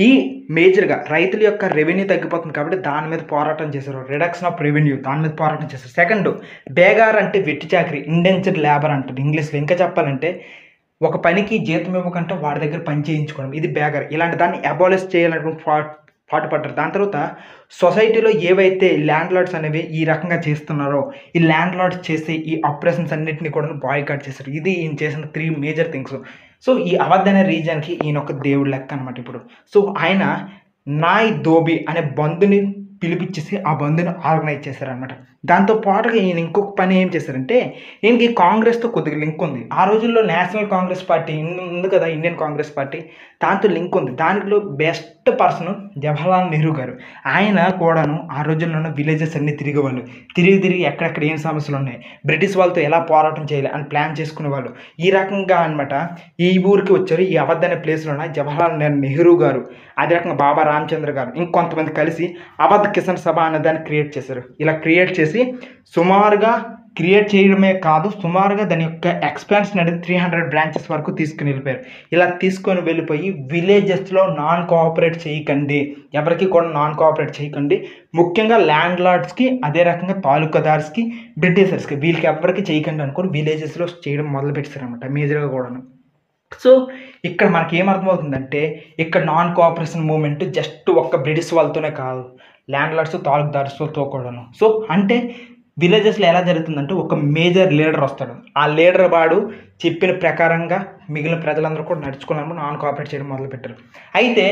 ఈ మేజర్గా రైతుల యొక్క రెవెన్యూ తగ్గిపోతుంది కాబట్టి దాని మీద పోరాటం చేశారు. రిడక్షన్ ఆఫ్ రెవెన్యూ, దాని మీద పోరాటం చేశారు. సెకండ్, బేగార్ అంటే వెట్టి చాకరీ, ఇండెంచర్డ్ లేబర్ అంటారు ఇంగ్లీష్లో. ఇంకా చెప్పాలంటే ఒక పనికి జీతం ఇవ్వకుండా వాడి దగ్గర పని చేయించుకోవడం, ఇది బేగర్. ఇలాంటి దాన్ని అబాలిష్ చేయాలనుకుని పాటుపడ్డారు. దాని తర్వాత సొసైటీలో ఏవైతే ల్యాండ్ లార్డ్స్ అనేవి ఈ రకంగా చేస్తున్నారో, ఈ ల్యాండ్ లార్డ్స్ చేసి ఈ ఆపరేషన్స్ అన్నింటినీ కూడా బాయ్కాట్ చేశారు. ఇది ఈయన చేసిన 3 మేజర్ థింగ్స్. సో ఈ అవధ్ అనే రీజన్కి ఈయన ఒక దేవుడు లెక్క అనమాట ఇప్పుడు. సో ఆయన నాయ్ ధోబీ అనే బంధుని పిలిపించేసి ఆ బంధుని ఆర్గనైజ్ చేశారనమాట. దాంతో పాటుగా ఈయన ఇంకొక పని ఏం చేశారంటే, ఈయనకి కాంగ్రెస్తో కొద్దిగా లింక్ ఉంది. ఆ రోజుల్లో నేషనల్ కాంగ్రెస్ పార్టీ ఉంది కదా, ఇండియన్ కాంగ్రెస్ పార్టీ, దాంతో లింక్ ఉంది. దానిలో బెస్ట్ పర్సన్ జవహర్లాల్ నెహ్రూ గారు. ఆయన కూడాను ఆ రోజుల్లోనే విలేజెస్ అన్నీ తిరిగేవాళ్ళు. తిరిగి ఎక్కడెక్కడ ఏం సమస్యలు ఉన్నాయి, బ్రిటిష్ వాళ్ళతో ఎలా పోరాటం చేయాలి అని ప్లాన్ చేసుకునేవాళ్ళు. ఈ రకంగా అనమాట ఈ ఊరికి వచ్చారు. ఈ అవధ్ అనే ప్లేస్లోనే జవహర్లాల్ నెహ్రూ గారు, అదే రకంగా బాబా రామచంద్ర గారు, ఇంకొంతమంది కలిసి అవధ్ కిసాన్ సభ అనే దాన్ని క్రియేట్ చేశారు. ఇలా క్రియేట్ చేసి సుమారుగా క్రియేట్ చేయడమే కాదు, సుమారుగా దాని యొక్క ఎక్స్పాన్షన్ అనేది 300 బ్రాంచెస్ వరకు తీసుకుని వెళ్ళిపోయారు. ఇలా తీసుకొని వెళ్ళిపోయి విలేజెస్లో నాన్ కోఆపరేట్ చేయకండి, ఎవరికి కూడా నాన్ కోఆపరేట్ చేయకండి, ముఖ్యంగా ల్యాండ్ లార్డ్స్కి, అదే రకంగా తాలూకాదార్స్కి, బ్రిటిషర్స్కి, వీళ్ళకి ఎవరికి చేయకండి అనుకొని విలేజెస్లో చేయడం మొదలు పెట్టారనమాట మేజర్గా కూడాను. సో ఇక్కడ మనకి ఏమర్థమవుతుందంటే, ఇక్కడ నాన్ కోఆపరేషన్ మూవ్మెంట్ జస్ట్ ఒక్క బ్రిటిష్ వాళ్ళతోనే కాదు, ల్యాండ్ లార్డ్స్ తాలూకుదార్స్తో కూడాను. సో అంటే విలేజెస్లో ఎలా జరుగుతుందంటే, ఒక మేజర్ లీడర్ వస్తాడు, ఆ లీడర్ వాడు చెప్పిన ప్రకారంగా మిగిలిన ప్రజలందరూ కూడా నడుచుకున్నాము, నాన్ కోఆపరేట్ చేయడం మొదలుపెట్టారు. అయితే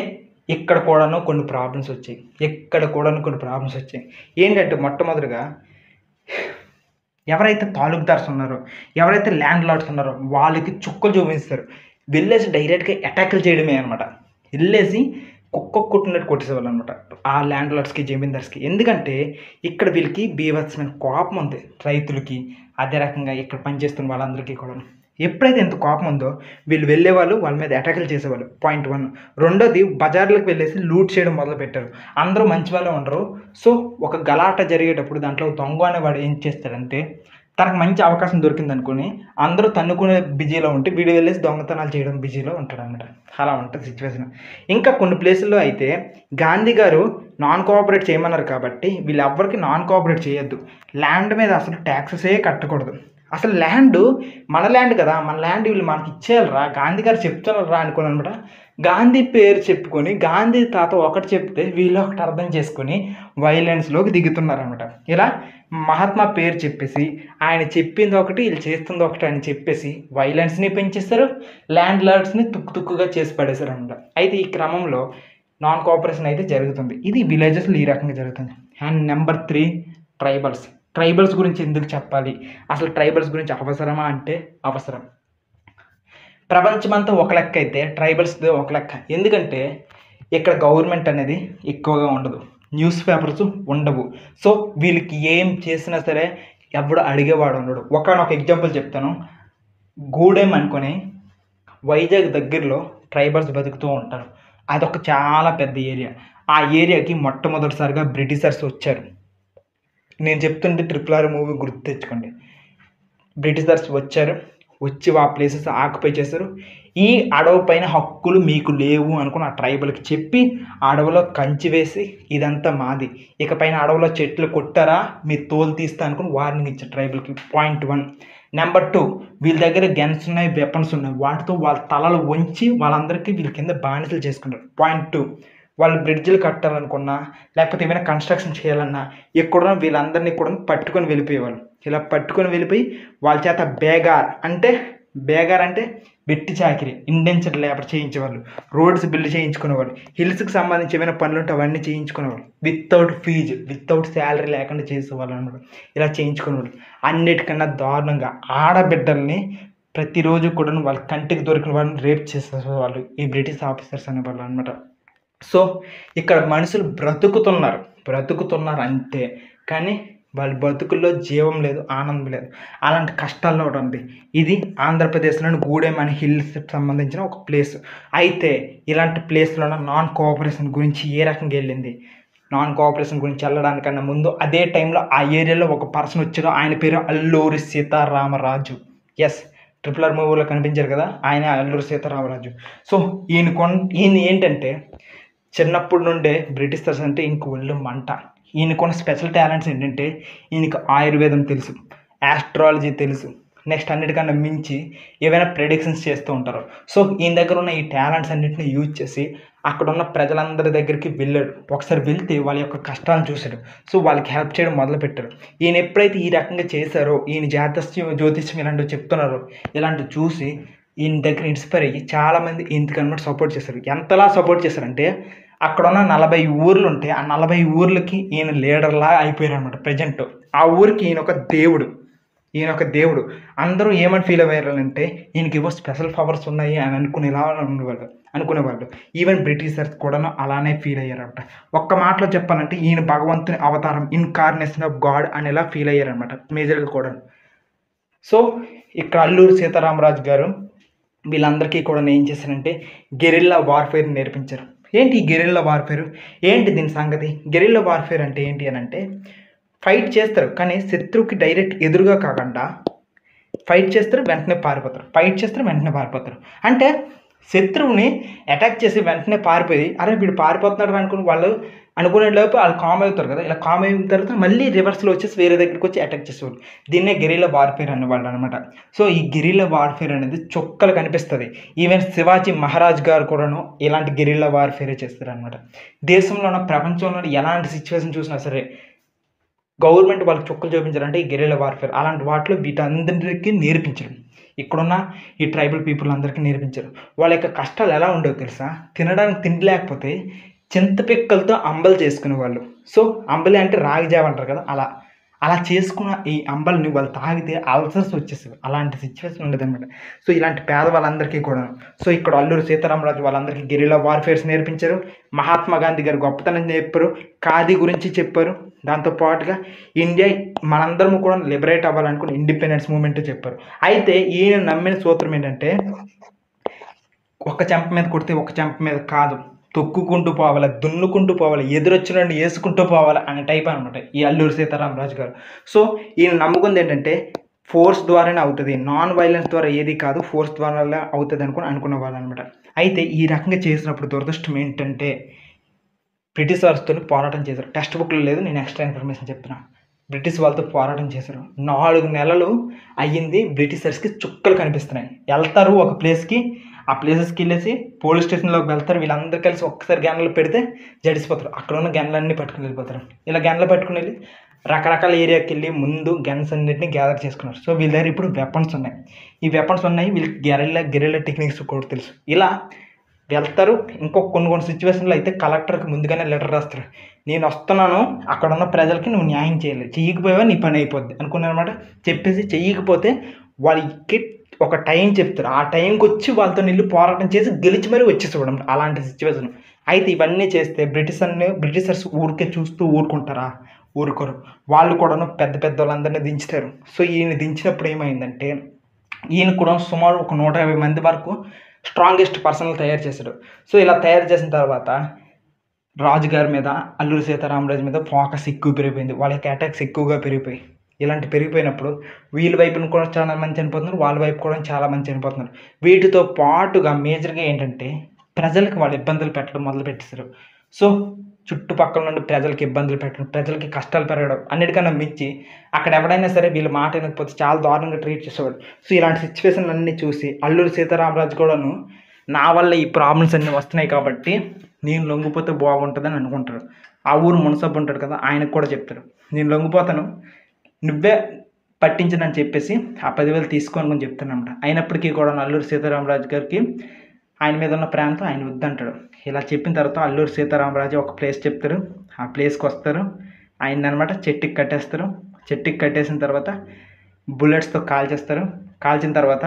ఇక్కడ కూడాను కొన్ని ప్రాబ్లమ్స్ వచ్చాయి. ఏంటంటే మొట్టమొదటిగా ఎవరైతే తాలూకుదార్స్ ఉన్నారో, ఎవరైతే ల్యాండ్ లార్డ్స్ ఉన్నారో వాళ్ళకి చుక్కలు చూపిస్తారు. వెళ్ళేసి డైరెక్ట్గా అటాక్లు చేయడమే అనమాట. వెళ్ళేసి కుక్క కొట్టినట్టు కొట్టేసేవాళ్ళు అనమాట ఆ ల్యాండ్ లార్డ్స్కి, జమీందార్స్కి. ఎందుకంటే ఇక్కడ వీళ్ళకి బీభత్సమైన కోపం ఉంది రైతులకి, అదే రకంగా ఇక్కడ పనిచేస్తున్న వాళ్ళందరికీ కూడా. ఎప్పుడైతే ఇంత కోపం ఉందో వీళ్ళు వెళ్ళేవాళ్ళు, వాళ్ళ మీద అటాకులు చేసేవాళ్ళు. పాయింట్ 1. రెండోది, బజార్లకు వెళ్ళేసి లూట్ చేయడం మొదలుపెట్టారు. అందరూ మంచి వాళ్ళే ఉండరు. సో ఒక గలాట జరిగేటప్పుడు దాంట్లో దొంగ అనేవాడు ఏం చేస్తాడంటే, తనకు మంచి అవకాశం దొరికింది అనుకుని అందరూ తన్నుకునే బిజీలో ఉంటే వీడు వెళ్ళేసి దొంగతనాలు చేయడం బిజీలో ఉంటాడు అనమాట. అలా ఉంటుంది సిచ్యువేషన్. ఇంకా కొన్ని ప్లేసుల్లో అయితే గాంధీ గారు నాన్ కోఆపరేట్ చేయమన్నారు కాబట్టి వీళ్ళు ఎవ్వరికి నాన్ కోఆపరేట్ చేయొద్దు, ల్యాండ్ మీద అసలు ట్యాక్సెసే కట్టకూడదు. అసలు ల్యాండ్ మన ల్యాండ్ కదా, మన ల్యాండ్ వీళ్ళు మనకి ఇచ్చేయాలరా, గాంధీ గారు చెప్తున్నారా అనుకున్నాను అనమాట. గాంధీ పేరు చెప్పుకొని గాంధీ తాత ఒకటి చెప్తే వీళ్ళు ఒకటి అర్థం చేసుకొని వైలెన్స్లోకి దిగుతున్నారనమాట. ఇలా మహాత్మా పేరు చెప్పేసి ఆయన చెప్పింది ఒకటి వీళ్ళు చేస్తుంది ఒకటి అని చెప్పేసి వైలెన్స్ని పెంచేస్తారు, ల్యాండ్ లార్డ్స్ని తుక్కుగా చేసి పడేశారు అనమాట. అయితే ఈ క్రమంలో నాన్ కోఆపరేషన్ అయితే జరుగుతుంది. ఇది విలేజెస్లో ఈ రకంగా జరుగుతుంది. అండ్ నెంబర్ 3, ట్రైబల్స్ గురించి ఎందుకు చెప్పాలి, అసలు ట్రైబల్స్ గురించి అవసరమా అంటే అవసరం. ప్రపంచమంతా ఒక లెక్క అయితే ట్రైబల్స్ది ఒక లెక్క. ఎందుకంటే ఇక్కడ గవర్నమెంట్ అనేది ఎక్కువగా ఉండదు, న్యూస్ పేపర్స్ ఉండవు. సో వీళ్ళకి ఏం చేసినా సరే ఎవడు అడిగేవాడు ఉండడు. ఒకనొక ఎగ్జాంపుల్ చెప్తాను. గూడెం అనుకొని వైజాగ్ దగ్గరలో ట్రైబల్స్ బతుకుతూ ఉంటారు. అదొక చాలా పెద్ద ఏరియా. ఆ ఏరియాకి మొట్టమొదటిసారిగా బ్రిటిషర్స్ వచ్చారు. నేను చెప్తుంటే RRR మూవీ గుర్తు తెచ్చుకోండి. బ్రిటిషర్స్ వచ్చి ఆ ప్లేసెస్ ఆక్యుపై చేశారు. ఈ అడవి పైన హక్కులు మీకు లేవు అనుకుని ఆ ట్రైబల్కి చెప్పి అడవిలో కంచి వేసి ఇదంతా మాది, ఇకపైన అడవిలో చెట్లు కొట్టారా మీ తోలు తీస్తా అనుకుని వార్నింగ్ ఇచ్చారు ట్రైబల్కి. పాయింట్ 1. నెంబర్ 2, వీళ్ళ దగ్గర గన్స్ ఉన్నాయి, వెపన్స్ ఉన్నాయి, వాటితో వాళ్ళ తలలు వంచి వాళ్ళందరికీ వీళ్ళ కింద బానిసలు చేసుకుంటారు. పాయింట్ 2, వాళ్ళు బ్రిడ్జిలు కట్టాలనుకున్నా లేకపోతే ఏమైనా కన్స్ట్రక్షన్ చేయాలన్నా ఎక్కడన్నా వీళ్ళందరినీ కూడా పట్టుకొని వెళ్ళిపోయేవాళ్ళు. ఇలా పట్టుకొని వెళ్ళిపోయి వాళ్ళ చేత బేగార్ అంటే వెట్టి చాకిరి, ఇండెంచర్ లేబర్ చేయించేవాళ్ళు, రోడ్స్ బిల్డ్ చేయించుకునేవాళ్ళు, హిల్స్కి సంబంధించి ఏమైనా పనులు ఉంటే అవన్నీ చేయించుకునేవాళ్ళు, వితౌట్ ఫీజు, వితౌట్ శాలరీ లేకుండా చేసేవాళ్ళు అనమాట. ఇలా చేయించుకునేవాళ్ళు. అన్నిటికన్నా దారుణంగా ఆడబిడ్డల్ని ప్రతిరోజు కూడా వాళ్ళ కంటికి దొరికిన వాళ్ళని రేప్ చేసేవాళ్ళు ఈ బ్రిటిష్ ఆఫీసర్స్ అనేవాళ్ళు అనమాట. సో ఇక్కడ మనుషులు బ్రతుకుతున్నారు అంతే, కానీ వాళ్ళ బతుకుల్లో జీవం లేదు, ఆనందం లేదు. అలాంటి కష్టాల్లో ఉంటుంది. ఇది ఆంధ్రప్రదేశ్లోని గూడెం అనే హిల్స్కి సంబంధించిన ఒక ప్లేస్. అయితే ఇలాంటి ప్లేస్లో నాన్ కోఆపరేషన్ గురించి ఏ రకంగా వెళ్ళింది, నాన్ కోఆపరేషన్ గురించి వెళ్ళడానికన్నా ముందు అదే టైంలో ఆ ఏరియాలో ఒక పర్సన్ వచ్చాడు. ఆయన పేరు అల్లూరి సీతారామరాజు. ఎస్, RRR మూవీలో కనిపించారు కదా, ఆయన అల్లూరి సీతారామరాజు. సో ఈయన ఏంటంటే చిన్నప్పటి నుండే బ్రిటిషర్స్ అంటే ఇంక ఒళ్ళు మంట. ఈయనకున్న స్పెషల్ టాలెంట్స్ ఏంటంటే ఈయనకి ఆయుర్వేదం తెలుసు, ఆస్ట్రాలజీ తెలుసు, నెక్స్ట్ అన్నిటికన్నా మించి ఏవైనా ప్రెడిక్షన్స్ చేస్తూ ఉంటారు. సో ఈయన దగ్గర ఉన్న ఈ టాలెంట్స్ అన్నింటినీ యూజ్ చేసి అక్కడ ఉన్న ప్రజలందరి దగ్గరికి వెళ్ళాడు. ఒకసారి వెళ్తే వాళ్ళ యొక్క కష్టాలను చూశాడు. సో వాళ్ళకి హెల్ప్ చేయడం మొదలుపెట్టారు. ఈయన ఎప్పుడైతే ఈ రకంగా చేశారో, ఈయన జ్యోతిష్యం ఇలాంటివి చెప్తున్నారో, ఇలాంటివి చూసి ఈయన దగ్గర ఇన్స్పైర్ అయ్యి చాలామంది ఈయనకి అనమాట సపోర్ట్ చేశారు. ఎంతలా సపోర్ట్ చేశారంటే అక్కడ ఉన్న 40 ఊర్లు ఉంటే ఆ 40 ఊర్లకి ఈయన లీడర్లా అయిపోయారు అనమాట. ప్రజెంట్ ఆ ఊరికి ఈయన ఒక దేవుడు. అందరూ ఏమని ఫీల్ అయ్యారంటే ఈయనకి ఏవో స్పెషల్ పవర్స్ ఉన్నాయి అని అనుకునేవాళ్ళు. ఈవెన్ బ్రిటిషర్స్ కూడా అలానే ఫీల్ అయ్యారనమాట. ఒక్క మాటలో చెప్పాలంటే ఈయన భగవంతుని అవతారం, ఇన్కార్నేషన్ ఆఫ్ గాడ్ అనేలా ఫీల్ అయ్యారనమాట మేజర్గా కూడా. సో ఇక్కడ అల్లూరి సీతారామరాజు గారు వీళ్ళందరికీ కూడా ఏం చేశారంటే గెరిల్లా వార్ఫేర్ నేర్పించారు. ఏంటి ఈ గెరిల్లా వార్ఫేర్, ఏంటి దీని సంగతి? గెరిల్లా వార్ఫేర్ అంటే ఏంటి అని అంటే ఫైట్ చేస్తారు, కానీ శత్రువుకి డైరెక్ట్ ఎదురుగా కాకుండా ఫైట్ చేస్తారు, వెంటనే పారిపోతారు. అంటే శత్రువుని అటాక్ చేసి వెంటనే పారిపోయి అరే వీడు పారిపోతున్నాడు అనుకుని వాళ్ళు అనుకునేలోపు వాళ్ళు కామ్ అవుతారు కదా. ఇలా కామ్ అయిన తర్వాత మళ్ళీ రివర్స్లో వచ్చేసి వేరే దగ్గరికి వచ్చి అటాక్ చేసేవాళ్ళు. దీన్నే గెరిల్లా వార్ఫేర్ అనేవాళ్ళు అనమాట. సో ఈ గెరిల్లా వార్ఫేర్ అనేది చొక్కలు కనిపిస్తుంది. ఈవెన్ శివాజీ మహారాజ్ గారు కూడాను ఇలాంటి గెరిల్లా వార్ఫేరే చేస్తారు అనమాట. దేశంలోనూ ప్రపంచంలో ఎలాంటి సిచ్యువేషన్ చూసినా సరే గవర్నమెంట్ వాళ్ళకి చొక్కలు చూపించారంటే ఈ గెరిల్లా వార్ఫేర్. అలాంటి వాటిలో వీటందరికీ నేర్పించడం, ఇక్కడున్న ఈ ట్రైబల్ పీపుల్ అందరికీ నేర్పించారు. వాళ్ళ యొక్క కష్టాలు ఎలా ఉండేవో తెలుసా? తినడానికి తిండి లేకపోతే చింతపిక్కలతో అంబలి చేసుకునేవాళ్ళు. సో అంబలి అంటే రాగి జావ అంటారు కదా, అలా అలా చేసుకున్న ఈ అంబలిని వాళ్ళు తాగితే అల్సర్స్ వచ్చేసేవి. అలాంటి సిచ్యువేషన్ ఉండేదన్నమాట. సో ఇలాంటి పేద వాళ్ళందరికీ కూడా సో ఇక్కడ అల్లూరి సీతారామరాజు వాళ్ళందరికీ గెరిల్లా వార్ఫేర్స్ నేర్పించారు. మహాత్మా గాంధీ గారు గొప్పతనం చెప్పారు. ఖాదీ గురించి చెప్పారు. దాంతో పాటుగా ఇండియా మనందరం కూడా లిబరేట్ అవ్వాలనుకుని ఇండిపెండెన్స్ మూమెంట్ చెప్పారు. అయితే ఈయన నమ్మిన సూత్రం ఏంటంటే ఒక చెంప మీద కొడితే ఒక చెంప మీద కాదు, తొక్కుకుంటూ పోవాలి, దున్నుకుంటూ పోవాలి, ఎదురొచ్చినండి వేసుకుంటూ పోవాలి అనే టైప్ అనమాట ఈ అల్లూరి సీతారామరాజు గారు. సో ఈయన నమ్ముకుంది ఏంటంటే ఫోర్స్ ద్వారానే అవుతుంది, నాన్ వైలెన్స్ ద్వారా ఏది కాదు, ఫోర్స్ ద్వారా అవుతుంది అనుకున్న వాళ్ళు అనమాట. అయితే ఈ రకంగా చేసినప్పుడు దురదృష్టం ఏంటంటే బ్రిటిష్ వారితో పోరాటం చేశారు. టెక్స్ట్ బుక్లో లేదు, నేను ఎక్స్ట్రా ఇన్ఫర్మేషన్ చెప్తున్నాను. బ్రిటిష్ వాళ్ళతో పోరాటం చేశారు. 4 నెలలు అయ్యింది. బ్రిటిషర్స్కి చుక్కలు కనిపిస్తున్నాయి. వెళ్తారు ఒక ప్లేస్కి, ఆ ప్లేసెస్కి వెళ్ళేసి పోలీస్ స్టేషన్లోకి వెళ్తారు. వీళ్ళందరూ కలిసి ఒక్కసారి గన్నులు పెడితే జడిసిపోతారు. అక్కడ ఉన్న గన్లన్నీ పట్టుకుని వెళ్ళిపోతారు. ఇలా గన్లు పట్టుకుని వెళ్ళి రకరకాల ఏరియాకి వెళ్ళి ముందు గన్స్ అన్నింటినీ గ్యాదర్ చేసుకున్నారు. సో వీళ్ళ దగ్గర ఇప్పుడు వెపన్స్ ఉన్నాయి. ఈ వెపన్స్ ఉన్నాయి, వీళ్ళకి గెరిల్లా టెక్నిక్స్ కూడా తెలుసు. ఇలా వెళ్తారు. ఇంకొక కొన్ని సిచ్యువేషన్లో అయితే కలెక్టర్కి ముందుగానే లెటర్ రాస్తారు, నేను వస్తున్నాను, అక్కడ ఉన్న ప్రజలకి నువ్వు న్యాయం చేయాలి, చెయ్యకపోయావా నీ పని అయిపోద్ది అనుకున్నారనమాట. చెప్పేసి చెయ్యకపోతే వాళ్ళకి ఒక టైం చెప్తారు. ఆ టైంకి వచ్చి వాళ్ళతో నీళ్ళు పోరాటం చేసి గెలిచి మరీ వచ్చేసుకోవడం అలాంటి సిచ్యువేషన్. అయితే ఇవన్నీ చేస్తే బ్రిటిషర్స్ ఊరికే చూస్తూ ఊరుకుంటారా? ఊరుకోరు. వాళ్ళు కూడాను పెద్ద పెద్ద వాళ్ళందరినీ దించుతారు. సో ఈయన దించినప్పుడు ఏమైందంటే ఈయన కూడా సుమారు ఒక 150 మంది వరకు స్ట్రాంగెస్ట్ పర్సన్లు తయారు చేశాడు. సో ఇలా తయారు చేసిన తర్వాత రాజుగారి మీద, అల్లూరి సీతారామరాజు మీద ఫోకస్ ఎక్కువ పెరిగిపోయింది. వాళ్ళకి అటాక్స్ ఎక్కువగా పెరిగిపోయి ఇలాంటి పెరిగిపోయినప్పుడు వీళ్ళ వైపున కూడా చాలా మంది చనిపోతున్నారు, వాళ్ళ వైపు కూడా చాలా మంది చనిపోతున్నారు. వీటితో పాటుగా మేజర్గా ఏంటంటే ప్రజలకు వాళ్ళు ఇబ్బందులు పెట్టడం మొదలుపెట్టేశారు. సో చుట్టుపక్కల నుండి ప్రజలకి ఇబ్బందులు పెట్టడం, ప్రజలకి కష్టాలు పెరగడం, అన్నిటికన్నా మించి అక్కడ ఎవడైనా సరే వీళ్ళు మాట వినకపోతే చాలా దారుణంగా ట్రీట్ చేసేవాడు. సో ఇలాంటి సిచ్యువేషన్లు అన్నీ చూసి అల్లూరి సీతారామరాజు కూడాను నా వల్ల ఈ ప్రాబ్లమ్స్ అన్నీ వస్తున్నాయి కాబట్టి నేను లొంగిపోతే బాగుంటుందని అనుకుంటారు. ఆ ఊరు మున్సబ్ ఉంటాడు కదా, ఆయనకు కూడా చెప్తారు, నేను లొంగిపోతాను, నువ్వే పట్టించనని చెప్పేసి ఆ 10,000 తీసుకోని చెప్తానమాట. అయినప్పటికీ కూడా అల్లూరి సీతారామరాజు గారికి ఆయన మీద ఉన్న ప్రేమతో ఆయన వద్దంటాడు. ఇలా చెప్పిన తర్వాత అల్లూరి సీతారామరాజు ఒక ప్లేస్ చెప్తారు. ఆ ప్లేస్కి వస్తారు. ఆయన అనమాట చెట్టుకి కట్టేస్తారు. చెట్టుకి కట్టేసిన తర్వాత బుల్లెట్స్తో కాల్చేస్తారు. కాల్చిన తర్వాత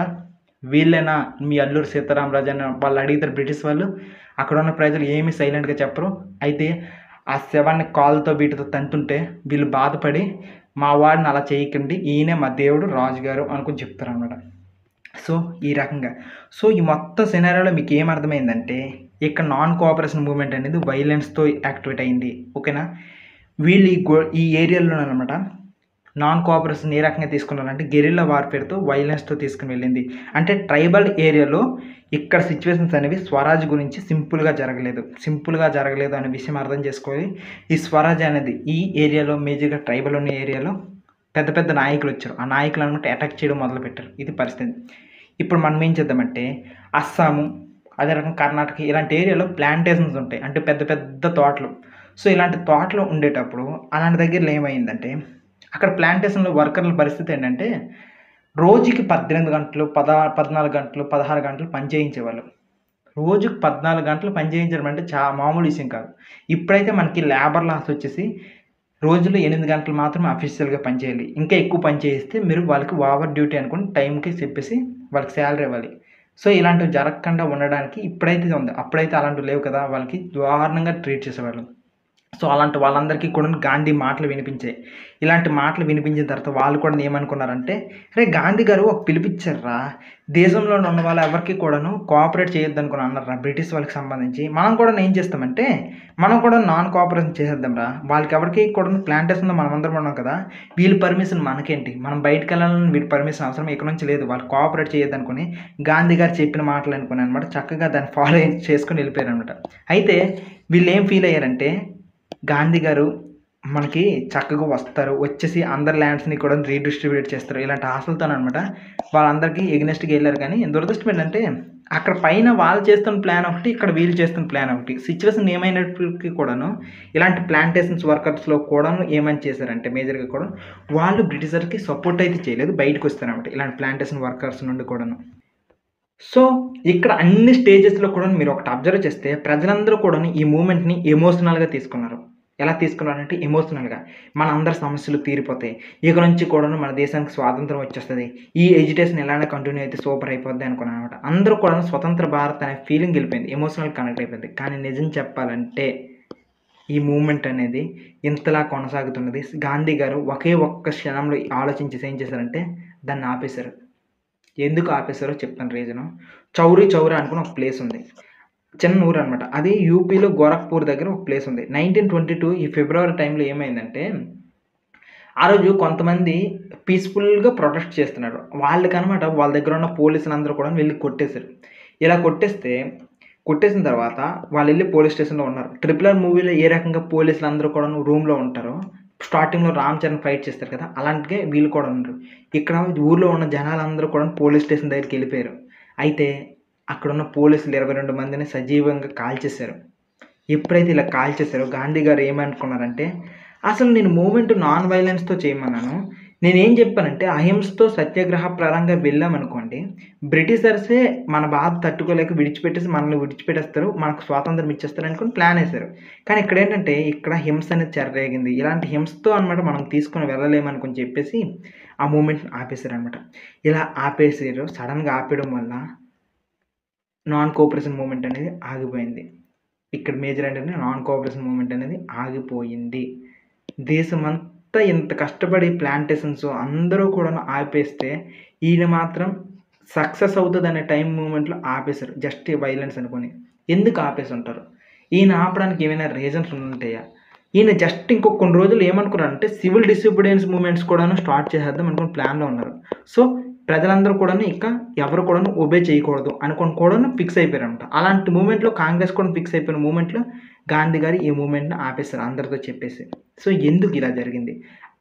వీళ్ళైనా మీ అల్లూరి సీతారామరాజు అని వాళ్ళు అడుగుతారు బ్రిటిష్ వాళ్ళు. అక్కడ ఉన్న ప్రజలు ఏమీ సైలెంట్గా చెప్పరు. అయితే ఆ శవాన్ని కాలుతో వీటితో తంతుంటే వీళ్ళు బాధపడి మా వాడిని అలా చేయకండి, ఈయనే మా దేవుడు రాజుగారు అనుకుని చెప్తారు అనమాట. సో ఈ రకంగా సో ఈ మొత్తం సినారియోలో మీకు ఏం అర్థమైందంటే ఇక్కడ నాన్ కోఆపరేషన్ మూవ్మెంట్ అనేది వైలెన్స్తో యాక్టివేట్ అయింది. ఓకేనా? వీళ్ళు ఈ ఏరియాలో అనమాట నాన్ కోఆపరేషన్ ఏ రకంగా తీసుకున్నారంటే గెరిల్లా వార్ఫేర్తో వైలెన్స్తో తీసుకుని వెళ్ళింది. అంటే ట్రైబల్ ఏరియాలో ఇక్కడ సిచ్యువేషన్స్ అనేవి స్వరాజ్ గురించి సింపుల్గా జరగలేదు అనే విషయం అర్థం చేసుకోవాలి. ఈ స్వరాజ్ అనేది ఈ ఏరియాలో మేజర్గా ట్రైబల్ ఉన్న ఏరియాలో పెద్ద పెద్ద నాయకులు వచ్చారు. ఆ నాయకులు అనమాట అటాక్ చేయడం మొదలుపెట్టారు. ఇది పరిస్థితి. ఇప్పుడు మనం ఏం చేద్దామంటే అస్సాము, అదే రకంగా కర్ణాటక ఇలాంటి ఏరియాలో ప్లాంటేషన్స్ ఉంటాయి, అంటే పెద్ద పెద్ద తోటలు. సో ఇలాంటి తోటలు ఉండేటప్పుడు అలాంటి దగ్గరలో ఏమైందంటే అక్కడ ప్లాంటేషన్లో వర్కర్ల పరిస్థితి ఏంటంటే రోజుకి 18 గంటలు 14 గంటలు 16 గంటలు పని చేయించేవాళ్ళు. రోజుకి 14 గంటలు పని చేయించడం అంటే మామూలు విషయం కాదు. ఇప్పుడైతే మనకి లేబర్ లాస్ వచ్చేసి రోజులో 8 గంటలు మాత్రమే అఫీషియల్గా పనిచేయాలి. ఇంకా ఎక్కువ పని చేయిస్తే మీరు వాళ్ళకి ఓవర్ డ్యూటీ అనుకుని టైంకి చెప్పేసి వాళ్ళకి శాలరీ ఇవ్వాలి. సో ఇలాంటివి జరగకుండా ఉండడానికి ఇప్పుడైతే ఉంది, అప్పుడైతే అలాంటివి లేవు కదా, వాళ్ళకి దారుణంగా ట్రీట్ చేసేవాళ్ళు. సో అలాంటి వాళ్ళందరికీ కూడా గాంధీ మాటలు వినిపించాయి. ఇలాంటి మాటలు వినిపించిన తర్వాత వాళ్ళు కూడా ఏమనుకున్నారంటే రే గాంధీ గారు ఒక పిలిపించారా, దేశంలో ఉన్న వాళ్ళు ఎవరికి కూడాను కోఆపరేట్ చేయొద్దు అనుకుని అన్నారా బ్రిటిష్ వాళ్ళకి సంబంధించి, మనం కూడా ఏం చేస్తామంటే మనం కూడా నాన్ కోఆపరేషన్ చేసేద్దాం రా, వాళ్ళకి ఎవరికి కూడా ప్లాంటేషన్లో మనం అందరం ఉన్నాం కదా, వీళ్ళ పర్మిషన్ మనకేంటి, మనం బయటకు వెళ్ళాలని వీళ్ళ పర్మిషన్ అవసరం ఇక్కడ నుంచి లేదు, వాళ్ళు కోఆపరేట్ చేయొద్దు అనుకుని గాంధీ గారు చెప్పిన మాటలు అనుకుని అనమాట చక్కగా దాన్ని ఫాలో చేసుకుని వెళ్ళిపోయారు అనమాట. అయితే వీళ్ళు ఏం ఫీల్ అయ్యారంటే గాంధీ గారు మనకి చక్కగా వస్తారు, వచ్చేసి అందరి ల్యాండ్స్ని కూడా రీడిస్ట్రిబ్యూట్ చేస్తారు, ఇలాంటి ఆశలతో అనమాట వాళ్ళందరికీ ఎగ్నెస్ట్గా వెళ్ళారు. కానీ దురదృష్టం ఏంటంటే అక్కడ పైన వాళ్ళు చేస్తున్న ప్లాన్ ఒకటి, ఇక్కడ వీళ్ళు చేస్తున్న ప్లాన్ ఒకటి. సిచ్యువేషన్ ఏమైనప్పటికీ కూడాను ఇలాంటి ప్లాంటేషన్స్ వర్కర్స్లో కూడాను ఏమని చేశారంటే మేజర్గా కూడా వాళ్ళు బ్రిటిషర్కి సపోర్ట్ అయితే చేయలేదు, బయటకు వస్తారనమాట ఇలాంటి ప్లాంటేషన్ వర్కర్స్ నుండి కూడాను. సో ఇక్కడ అన్ని స్టేజెస్లో కూడా మీరు ఒకటి అబ్జర్వ్ చేస్తే ప్రజలందరూ కూడా ఈ మూమెంట్ని ఎమోషనల్గా తీసుకున్నారు. ఎలా తీసుకున్నాడంటే ఎమోషనల్‌గా మన అందరి సమస్యలు తీరిపోతాయి. ఇక నుంచి కూడాను మన దేశానికి స్వాతంత్రం వచ్చేస్తది. ఈ ఎజిటేషన్ ఇలానే కంటిన్యూ అయితే సూపర్ అయిపోద్ది అనుకున్నాననమాట. అందరూ కూడాను స్వతంత్ర భారత్ అనే ఫీలింగ్ ఎళ్ళిపోయింది. ఎమోషనల్ కనెక్ట్ అయిపోయింది. కానీ నిజం చెప్పాలంటే ఈ మూవ్‌మెంట్ అనేది ఇంతలా కొనసాగుతున్నది. గాంధీ గారు ఒకే ఒక్క క్షణంలో ఆలోచించేసి ఏం చేశారంటే దాన్ని ఆపేశారు. ఎందుకు ఆపేశారో చెప్తాను రీజను. చౌరీ చౌరా అనుకుని ఒక ప్లేస్ ఉంది. చిన్న ఊరనమాట. అది యూపీలో గోరఖ్పూర్ దగ్గర ఒక ప్లేస్ ఉంది. 1922 ఈ ఫిబ్రవరి టైంలో ఏమైందంటే, ఆ రోజు కొంతమంది పీస్‌ఫుల్‌గా ప్రొటెస్ట్ చేస్తున్నారు. వాళ్ళకనమాట వాళ్ళ దగ్గర ఉన్న పోలీసులందరూ కూడా వెళ్లి కొట్టేశారు. ఇలా కొట్టేసిన తర్వాత వాళ్ళెళ్లి పోలీస్ స్టేషన్‌లో ఉన్నారు. 'ట్రిపుల్ ఆర్' మూవీలో ఏ రకంగా పోలీసులందరూ కూడాను రూమ్‌లో ఉంటారో, స్టార్టింగ్‌లో రామ్ చరణ్ ఫైట్ చేస్తారు కదా! అలాంటిదే వీళ్ళు కూడా ఉన్నారు. ఇక్కడ ఊర్లో ఉన్న జనాలందరూ కూడా పోలీస్ స్టేషన్ దగ్గరికెళ్ళిపోయారు. అయితే అక్కడున్న పోలీసులు 22 మందిని సజీవంగా కాల్చేశారు. ఎప్పుడైతే ఇలా కాల్చేశారో గాంధీ గారు ఏమనుకున్నారంటే, అసలు నేను మూవ్‌మెంట్ నాన్ వయలెన్స్‌తో చేయమన్నాను. నేనేం చెప్పానంటే, అహింసతో సత్యాగ్రహ పరంగా వెళ్ళామనుకోండి, బ్రిటిషర్సే మన బాధ తట్టుకోలేక మనల్ని విడిచిపెట్టేస్తారు. మనకు స్వాతంత్రం ఇచ్చేస్తారు అనుకోని ప్లానేశారు. కానీ ఇక్కడేంటంటే, ఇక్కడ హింస అనేది చెలరేగింది. ఇలాంటి హింసతో అనమాట మనం తీసుకొని వెళ్ళలేమనుకోని చెప్పేసి, ఆ మూవ్‌మెంట్‌ని ఆపేశారనమాట. ఇలా ఆపేసారు. సడెన్‌గా ఆపేయడం వల్ల నాన్ కోఆపరేషన్ మూవ్‌మెంట్ అనేది ఆగిపోయింది. ఇక్కడ మేజర్ ఏంటంటే నాన్ కోఆపరేషన్ మూవ్‌మెంట్ అనేది ఆగిపోయింది. దేశమంతా ఇంత కష్టపడి ప్లాంటేషన్స్ అందరూ కూడాను ఆపేస్తే, ఈయన మాత్రం సక్సెస్ అవుతదనే టైం మూవ్‌మెంట్‌లో ఆపేశారు. జస్ట్ వైలెన్స్ అనుకోని. ఎందుకు ఆపేసుంటారు? ఈయన ఆపడానికి ఏమైనా రీజన్స్ ఉండుంటాయా? ఈయన జస్ట్ ఇంకో కొన్ని రోజులు ఏమనుకున్నారంటే సివిల్ డిసోబీడియన్స్ మూవ్‌మెంట్స్ కూడాను స్టార్ట్ చేసేద్దాం అనుకుని ప్లాన్‌లో ఉన్నారు. సో, ప్రజలందరూ కూడాను ఇక ఎవరు కూడాను ఒబే చేయకూడదు అనుకోని కూడాను ఫిక్స్ అయిపోయారనమాట. అలాంటి మూవ్‌మెంట్‌లో కాంగ్రెస్ కూడా ఫిక్స్ అయిపోయిన మూవ్‌మెంట్‌లో గాంధీ గారు ఈ మూవ్‌మెంట్‌ని ఆపేశారు అందరితో చెప్పేసి. సో, ఎందుకు ఇలా జరిగింది?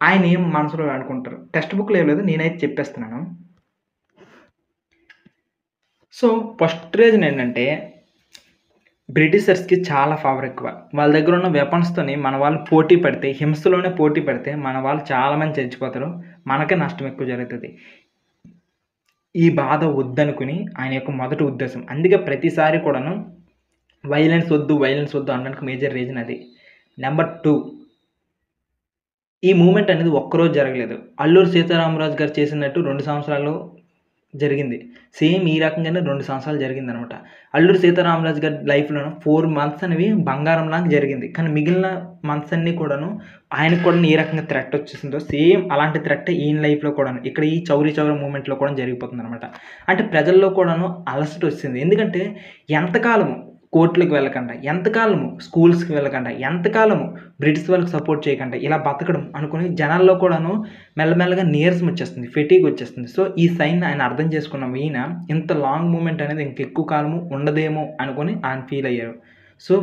ఆయన ఏం మనసులో అనుకుంటారు? టెక్స్ట్ బుక్‌లో ఏం లేదు. నేనైతే చెప్పేస్తున్నాను. సో, ఫస్ట్ రీజన్ ఏంటంటే బ్రిటిషర్స్‌కి చాలా పవర్ ఎక్కువ. వాళ్ళ దగ్గర ఉన్న వెపన్స్‌తోని మన వాళ్ళు పోటీ పడితే, హింసలోనే పోటీ పడితే మన వాళ్ళు చాలామంది చచ్చిపోతారు. మనకే నష్టం ఎక్కువ జరుగుతది. ఈ బాధ వద్దనుకుని ఆయన యొక్క మొదటి ఉద్దేశం. అందుకే ప్రతిసారి కూడాను వైలెన్స్ వద్దు అనడానికి మేజర్ రీజన్ అది. నంబర్ 2 ఈ మూవ్‌మెంట్ అనేది ఒక్కరోజు జరగలేదు. అల్లూరి సీతారామరాజు గారు చేసినట్టు 2 సంవత్సరాలు జరిగింది. సేమ్ ఈ రకంగానే 2 సంవత్సరాలు జరిగిందనమాట. అల్లూరి సీతారామరాజు గారి లైఫ్‌లోను 4 మంత్స్ అనేవి బంగారంలాగా జరిగింది. కానీ మిగిలిన మంత్స్ అన్నీ కూడాను ఆయనకు కూడా ఏ రకంగా థ్రెట్ వచ్చేసిందో సేమ్ అలాంటి థ్రెట్టే ఈయన లైఫ్‌లో కూడాను. ఇక్కడ ఈ చౌరీ చౌరా మూవ్‌మెంట్‌లో కూడా జరిగిపోతుందనమాట. అంటే ప్రజల్లో కూడాను అలసట వచ్చింది. ఎందుకంటే ఎంతకాలము కోర్టులకు వెళ్ళకుండా, ఎంతకాలము స్కూల్స్‌కి వెళ్ళకుండా, ఎంతకాలము బ్రిటిష్ వాళ్ళకి సపోర్ట్ చేయకుండా ఇలా బతకడం అనుకుని జనాల్లో కూడాను మెల్లమెల్లగా నీరసం వచ్చేస్తుంది. ఫెటీగ్ వచ్చేస్తుంది. సో, ఈ సైన్‌ని ఆయన అర్థం చేసుకున్న ఈయన ఇంత లాంగ్ మూవ్‌మెంట్ అనేది ఇంకెక్కువ కాలము ఉండదేమో అనుకోని ఆయన ఫీల్ అయ్యారు. సో,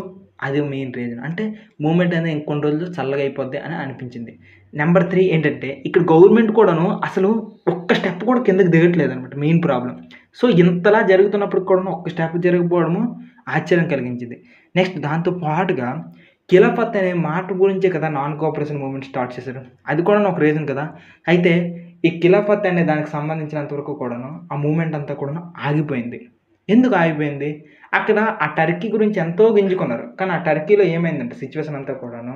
అది మెయిన్ రీజన్. అంటే మూవ్‌మెంట్ అనేది ఇంకొన్ని రోజుల్లో చల్లగా అయిపోద్ది అని అనిపించింది. నంబర్ 3 ఏంటంటే ఇక్కడ గవర్నమెంట్ కూడాను అసలు ఒక్క స్టెప్ కూడా కిందకి దిగట్లేదనమాట మెయిన్ ప్రాబ్లమ్. సో, ఇంతలా జరుగుతున్నప్పుడు కూడాను ఒక్క స్టెప్ జరగకపోవడము ఆశ్చర్యం కలిగించింది. నెక్స్ట్ దాంతో పాటుగా ఖిలాఫత్ అనే మాట గురించే కదా నాన్ కోఆపరేషన్ మూవ్‌మెంట్ స్టార్ట్ చేశారు. అది కూడాను ఒక రీజన్ కదా! అయితే ఈ ఖిలాఫత్ అనే దానికి సంబంధించినంత వరకు కూడాను ఆ మూవ్‌మెంట్ అంతా కూడాను ఆగిపోయింది. ఎందుకు ఆగిపోయింది? అక్కడ ఆ టర్కీ గురించి ఎంతో గింజుకున్నారు. కానీ ఆ టర్కీలో ఏమైందంటే సిట్యుయేషన్ అంతా కూడాను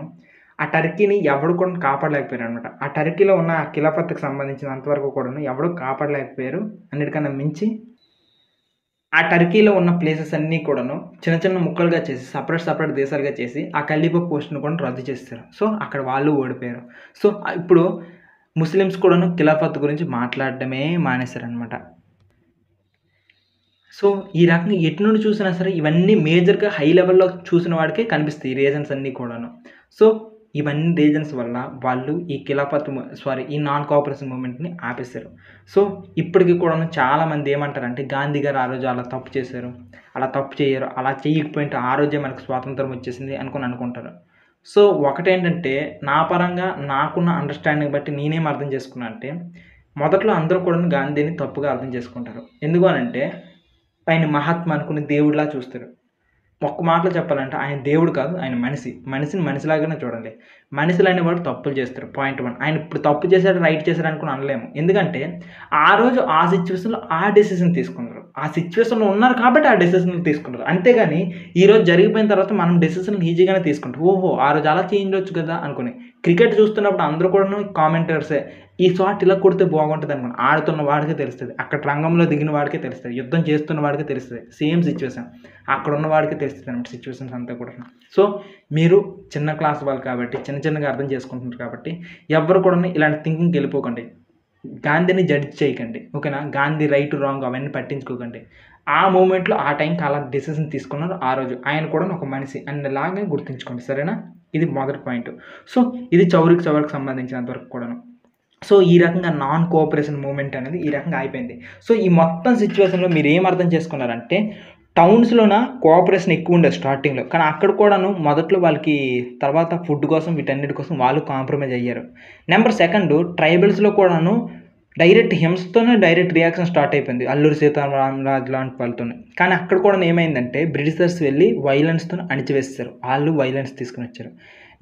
ఆ టర్కీని ఎవడు కూడా కాపాడలేకపోయారనమాట. ఆ టర్కీలో ఉన్న ఆ ఖిలాఫత్‌కి సంబంధించినంత వరకు కూడాను ఎవడు కాపాడలేకపోయారు. అన్నిటికన్నా మించి ఆ టర్కీలో ఉన్న ప్లేసెస్ అన్నీ కూడాను చిన్న చిన్న ముక్కలుగా చేసి సెపరేట్ దేశాలుగా చేసి ఆ ఖలీఫా పోస్ట్‌ని కూడా రద్దు చేసేసారు. సో, అక్కడ వాళ్ళు ఓడిపోయారు. సో, ఇప్పుడు ముస్లిమ్స్ కూడాను ఖిలాఫత్ గురించి మాట్లాడడమే మానేశారనమాట. సో, ఈ రకంగా ఎటు నుండి చూసినా సరే ఇవన్నీ మేజర్‌గా హై లెవెల్‌లో చూసిన వాడికే కనిపిస్తాయి ఈ రీజన్స్ అన్నీ కూడాను. సో, ఇవన్నీ రీజన్స్ వల్ల వాళ్ళు ఈ ఈ నాన్ కోఆపరేషన్ మూవ్‌మెంట్‌ని ఆపేశారు. సో, ఇప్పటికి కూడాను చాలామంది ఏమంటారంటే గాంధీ గారు ఆ రోజు అలా తప్పు చేశారు. అలా తప్పు చేయరు. అలా చేయకపోయింటే ఆ రోజే మనకు స్వాతంత్రం వచ్చేసింది అనుకోని అనుకుంటారు. సో, ఒకటేంటంటే నా పరంగా నాకున్న అండర్‌స్టాండింగ్ బట్టి నేనేం అర్థం చేసుకున్నా అంటే మొదట్లో అందరూ కూడాను గాంధీని తప్పుగా అర్థం చేసుకుంటారు. ఎందుకు అనంటే ఆయన్ని మహాత్మా అనుకుని దేవుడిలా చూస్తారు. ఒక్క మాటలో చెప్పాలంటే ఆయన దేవుడు కాదు, ఆయన మనిషిని మనిషిలాగానే చూడండి. మనుషులు అనేవాడు తప్పులు చేస్తారు. పాయింట్ 1 ఆయన ఇప్పుడు తప్పు చేశాడు, రైట్ చేశాడు అనుకుని అనలేము. ఎందుకంటే ఆ రోజు ఆ సిచ్యువేషన్లో ఆ డెసిషన్ తీసుకున్నారు. ఆ సిచ్యువేషన్లో ఉన్నారు కాబట్టి ఆ డెసిషన్ తీసుకున్నారు. అంతేగాని ఈరోజు జరిగిపోయిన తర్వాత మనం డెసిషన్ ఈజీగానే తీసుకుంటాం. ఓహో ఆ రోజు అలా చేంజ్ వచ్చు కదా అనుకుని. క్రికెట్ చూస్తున్నప్పుడు అందరూ కూడాను కామెంటర్సే ఈ షాట్ ఇలా కొడితే బాగుంటుంది అనుకుని. ఆడుతున్న వాడికే తెలుస్తుంది, అక్కడ రంగంలో దిగిన వాడికే తెలుస్తుంది, యుద్ధం చేస్తున్న వాడికే తెలుస్తుంది. సేమ్ సిచ్యువేషన్ అక్కడ ఉన్న వాడికి తెలుస్తుంది అనమాట సిచ్యువేషన్స్ అంతా కూడా. సో మీరు చిన్న క్లాస్ వాళ్ళు కాబట్టి చిన్నగా అర్థం చేసుకుంటున్నారు కాబట్టి ఎవరు కూడా ఇలాంటి థింకింగ్కి వెళ్ళిపోకండి. గాంధీని జడ్జ్ చేయకండి, ఓకేనా? గాంధీ రైట్ రాంగ్ అవన్నీ పట్టించుకోకండి. ఆ మూమెంట్లో ఆ టైంకి అలా డెసిషన్ తీసుకున్నారు. ఆ రోజు ఆయన కూడా ఒక మనిషి అన్నలాగా గుర్తుంచుకోండి, సరేనా? ఇది మొదటి పాయింట్. సో ఇది చౌరికి సంబంధించినంత వరకు కూడాను. సో ఈ రకంగా నాన్ కోఆపరేషన్ మూమెంట్ అనేది ఈ రకంగా అయిపోయింది. సో ఈ మొత్తం సిచ్యువేషన్లో మీరు ఏం అర్థం చేసుకున్నారంటే టౌన్స్లోన కోఆపరేషన్ ఎక్కువ ఉండేది స్టార్టింగ్లో, కానీ అక్కడ కూడాను మొదట్లో వాళ్ళకి తర్వాత ఫుడ్ కోసం వీటన్నిటి కోసం వాళ్ళు కాంప్రమైజ్ అయ్యారు. నెంబర్ 2 ట్రైబల్స్లో కూడాను డైరెక్ట్ హింసతోనే డైరెక్ట్ రియాక్షన్ స్టార్ట్ అయిపోయింది అల్లూరి సీతారామరాజు లాంటి వాళ్ళతోనే. కానీ అక్కడ కూడా ఏమైందంటే బ్రిటిషర్స్ వెళ్ళి వైలెన్స్తో అణిచివేస్తారు, వాళ్ళు వైలెన్స్ తీసుకుని వచ్చారు.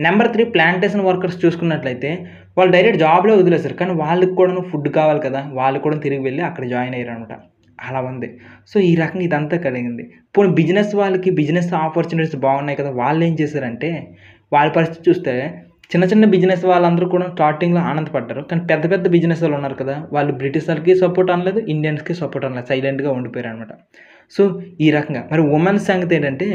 నెంబర్ 3 ప్లాంటేషన్ వర్కర్స్ చూసుకున్నట్లయితే వాళ్ళు డైరెక్ట్ జాబ్లో వదిలేశారు, కానీ వాళ్ళకి కూడా ఫుడ్ కావాలి కదా, వాళ్ళు కూడా తిరిగి వెళ్ళి అక్కడ జాయిన్ అయ్యారు అనమాట. అలా ఉంది. సో ఈ రకంగా ఇదంతా కలిగింది. పోనీ బిజినెస్ వాళ్ళకి బిజినెస్ ఆపర్చునిటీస్ బాగున్నాయి కదా, వాళ్ళు ఏం చేశారంటే వాళ్ళ పరిస్థితి చూస్తే చిన్న బిజినెస్ వాళ్ళందరూ కూడా స్టార్టింగ్లో ఆనందపడ్డారు, కానీ పెద్ద బిజినెస్ వాళ్ళు ఉన్నారు కదా, వాళ్ళు బ్రిటిష్ వాళ్ళకి సపోర్ట్ అనలేదు, ఇండియన్స్కి సపోర్ట్ అనలేదు, సైలెంట్గా ఉండిపోయారు అనమాట. సో ఈ రకంగా మరి ఉమెన్స్ సంగతి ఏంటంటే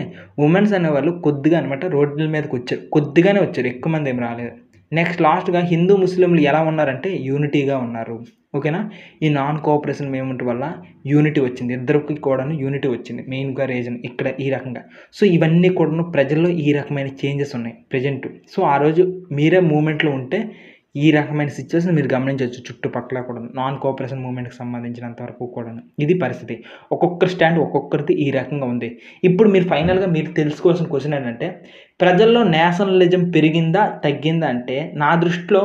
ఉమెన్స్ అనేవాళ్ళు కొద్దిగా అనమాట రోడ్ల మీదకి వచ్చారు, కొద్దిగానే వచ్చారు, ఎక్కువ మంది ఏం రాలేదు. నెక్స్ట్ లాస్ట్గా హిందూ ముస్లింలు ఎలా ఉన్నారంటే యూనిటీగా ఉన్నారు, ఓకేనా? ఈ నాన్ కోఆపరేషన్ మూమెంట్ వల్ల యూనిటీ వచ్చింది, ఇద్దరికి కూడాను యూనిటీ వచ్చింది, మెయిన్గా రీజన్ ఇక్కడ ఈ రకంగా. సో ఇవన్నీ కూడాను ప్రజల్లో ఈ రకమైన చేంజెస్ ఉన్నాయి ప్రజెంట్. సో ఆ రోజు మీరే మూమెంట్లో ఉంటే ఈ రకమైన సిచ్యువేషన్ మీరు గమనించవచ్చు చుట్టుపక్కల కూడా నాన్ కోఆపరేషన్ మూమెంట్కి సంబంధించినంత వరకు కూడా. ఇది పరిస్థితి. ఒక్కొక్కరి స్టాండ్ ఒక్కొక్కరిది ఈ రకంగా ఉంది. ఇప్పుడు మీరు ఫైనల్గా మీరు తెలుసుకోవాల్సిన క్వశ్చన్ ఏంటంటే ప్రజల్లో నేషనలిజం పెరిగిందా తగ్గిందా అంటే నా దృష్టిలో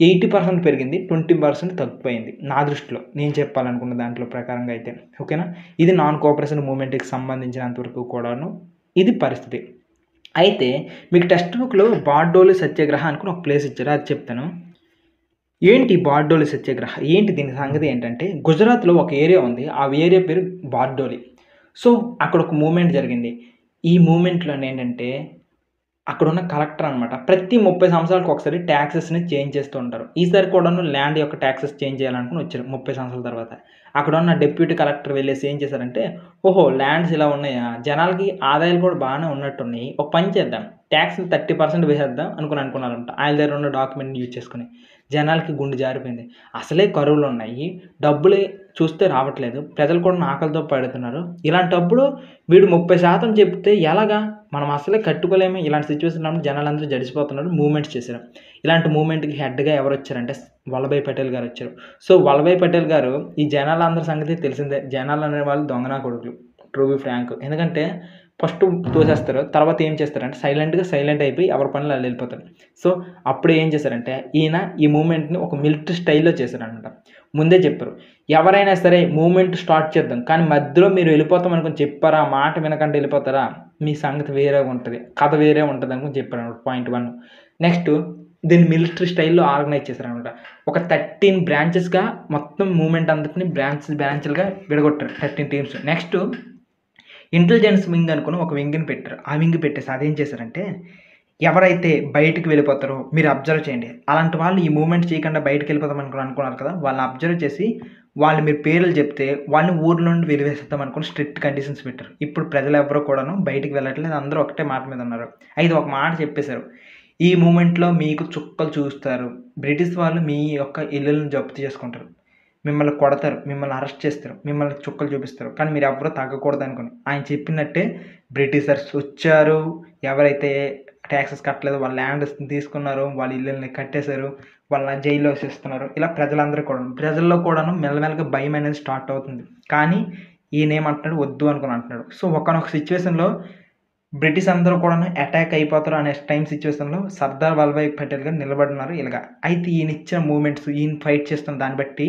80% పెరిగింది, 20% తగ్గిపోయింది నా దృష్టిలో, నేను చెప్పాలనుకున్న దాంట్లో ప్రకారంగా అయితే, ఓకేనా? ఇది నాన్ కోఆపరేషన్ మూమెంట్కి సంబంధించినంత వరకు కూడాను ఇది పరిస్థితి. అయితే మీకు టెక్స్ట్ బుక్లో బార్డోలి సత్యాగ్రహ అనుకుని ఒక ప్లేస్ ఇచ్చారు, అది చెప్తాను. ఏంటి బార్డోలి సత్యాగ్రహ ఏంటి, దీని సంగతి ఏంటంటే గుజరాత్లో ఒక ఏరియా ఉంది, ఆ ఏరియా పేరు బార్డోలి. సో అక్కడ ఒక మూమెంట్ జరిగింది. ఈ మూమెంట్లో ఏంటంటే అక్కడ ఉన్న కలెక్టర్ అనమాట ప్రతి 30 సంవత్సరాలకు ఒకసారి ట్యాక్సెస్ని చేంజ్ చేస్తూ ఉంటారు. ఈసారి కూడాను ల్యాండ్ యొక్క ట్యాక్సెస్ చేంజ్ చేయాలనుకుని వచ్చారు 30 సంవత్సరాల తర్వాత. అక్కడ ఉన్న డిప్యూటీ కలెక్టర్ వెళ్ళేసి ఏం చేశారంటే ఓహో ల్యాండ్స్ ఇలా ఉన్నాయా, జనాలకి ఆదాయాలు కూడా బాగానే ఉన్నట్టున్నాయి, ఒక పని చేద్దాం ట్యాక్స్ని 30% వేసేద్దాం అనుకున్నారంట. ఆయన దగ్గర ఉన్న డాక్యుమెంట్ని యూజ్ చేసుకుని. జనాలకి గుండె జారిపోయింది, అసలే కరువులు ఉన్నాయి, డబ్బులే చూస్తే రావట్లేదు, ప్రజలు కూడా ఆకలితో పడుతున్నారు, ఇలాంటప్పుడు వీడు 30% చెప్తే ఎలాగా, మనం అసలే కట్టుకోలేము, ఇలాంటి సిచ్యువేషన్ ఉన్నప్పుడు జనాలందరూ జడిసిపోతున్నారు, మూమెంట్స్ చేశారు. ఇలాంటి మూమెంట్కి హెడ్గా ఎవరు వచ్చారంటే వల్లభాయ్ పటేల్ గారు వచ్చారు. సో వల్లభాయ్ పటేల్ గారు ఈ జనాలందరి సంగతి తెలిసిందే, జనాలు అనేవాళ్ళు దొంగనా కొడుకులు, ట్రూ బి ఫ్రాంక్. ఎందుకంటే ఫస్ట్ తోసేస్తారు, తర్వాత ఏం చేస్తారంటే సైలెంట్ అయిపోయి ఎవరి పనులు వాళ్ళు వెళ్ళిపోతారు. సో అప్పుడు ఏం చేశారంటే ఈయన ఈ మూమెంట్ని ఒక మిలిటరీ స్టైల్లో చేశారనమాట. ముందే చెప్పారు ఎవరైనా సరే మూమెంట్ స్టార్ట్ చేద్దాం, కానీ మధ్యలో మీరు వెళ్ళిపోతాం అనుకుని చెప్పారా, మాట వినకంటే వెళ్ళిపోతారా, మీ సంగతి వేరే ఉంటుంది, కథ వేరే ఉంటుంది అనుకుని చెప్పారు అనమాట. పాయింట్ 1. నెక్స్ట్ దీన్ని మిలిటరీ స్టైల్లో ఆర్గనైజ్ చేశారనమాట. ఒక 13 బ్రాంచెస్గా మొత్తం మూమెంట్ అంతటిని బ్రాంచ్లుగా విడగొట్టారు, 13 టీమ్స్. నెక్స్ట్ ఇంటెలిజెన్స్ వింగ్ అనుకుని ఒక వింగ్ని పెట్టారు. ఆ వింగ్ పెట్టేసి అదేం చేశారంటే ఎవరైతే బయటికి వెళ్ళిపోతారో మీరు అబ్జర్వ్ చేయండి, అలాంటి వాళ్ళు ఈ మూమెంట్ చేయకుండా బయటకు వెళ్ళిపోతాం అనుకున్నారు కదా, వాళ్ళని అబ్జర్వ్ చేసి వాళ్ళు మీరు పేర్లు చెప్తే వాళ్ళని ఊర్లో నుండి వెలివేస్తాం అనుకుని స్ట్రిక్ట్ కండిషన్స్ పెట్టారు. ఇప్పుడు ప్రజలు ఎవరో కూడాను బయటికి వెళ్ళట్లేదు, అందరూ ఒకటే మాట మీద ఉన్నారు. అయితే ఒక మాట చెప్పేశారు, ఈ మూమెంట్లో మీకు చుక్కలు చూస్తారు, బ్రిటిష్ వాళ్ళు మీ యొక్క ఇళ్ళను జప్తు చేసుకుంటారు, మిమ్మల్ని కొడతారు, మిమ్మల్ని అరెస్ట్ చేస్తారు, మిమ్మల్ని చుక్కలు చూపిస్తారు, కానీ మీరు ఎవరో తగ్గకూడదు అనుకుని ఆయన చెప్పినట్టే బ్రిటిషర్స్ వచ్చారు. ఎవరైతే ట్యాక్సెస్ కట్టలేదు వాళ్ళ ల్యాండ్ తీసుకున్నారు, వాళ్ళ ఇళ్ళని కట్టేశారు, వాళ్ళ జైల్లో వేసేస్తున్నారు. ఇలా ప్రజల్లో కూడాను మెల్లమెల్లగా భయం అనేది స్టార్ట్ అవుతుంది. కానీ ఈయన ఏమంటున్నాడు, వద్దు అనుకుని అంటున్నాడు. సో ఒకనొక సిచ్యువేషన్లో బ్రిటిష్ అందరూ కూడా అటాక్ అయిపోతారు అనే టైం సిచ్యువేషన్లో సర్దార్ వల్లభాయ్ పటేల్ గారు నిలబడినారు ఇలాగా. అయితే ఈయన ఇచ్చిన మూమెంట్స్, ఈయన ఫైట్ చేస్తున్న దాన్ని బట్టి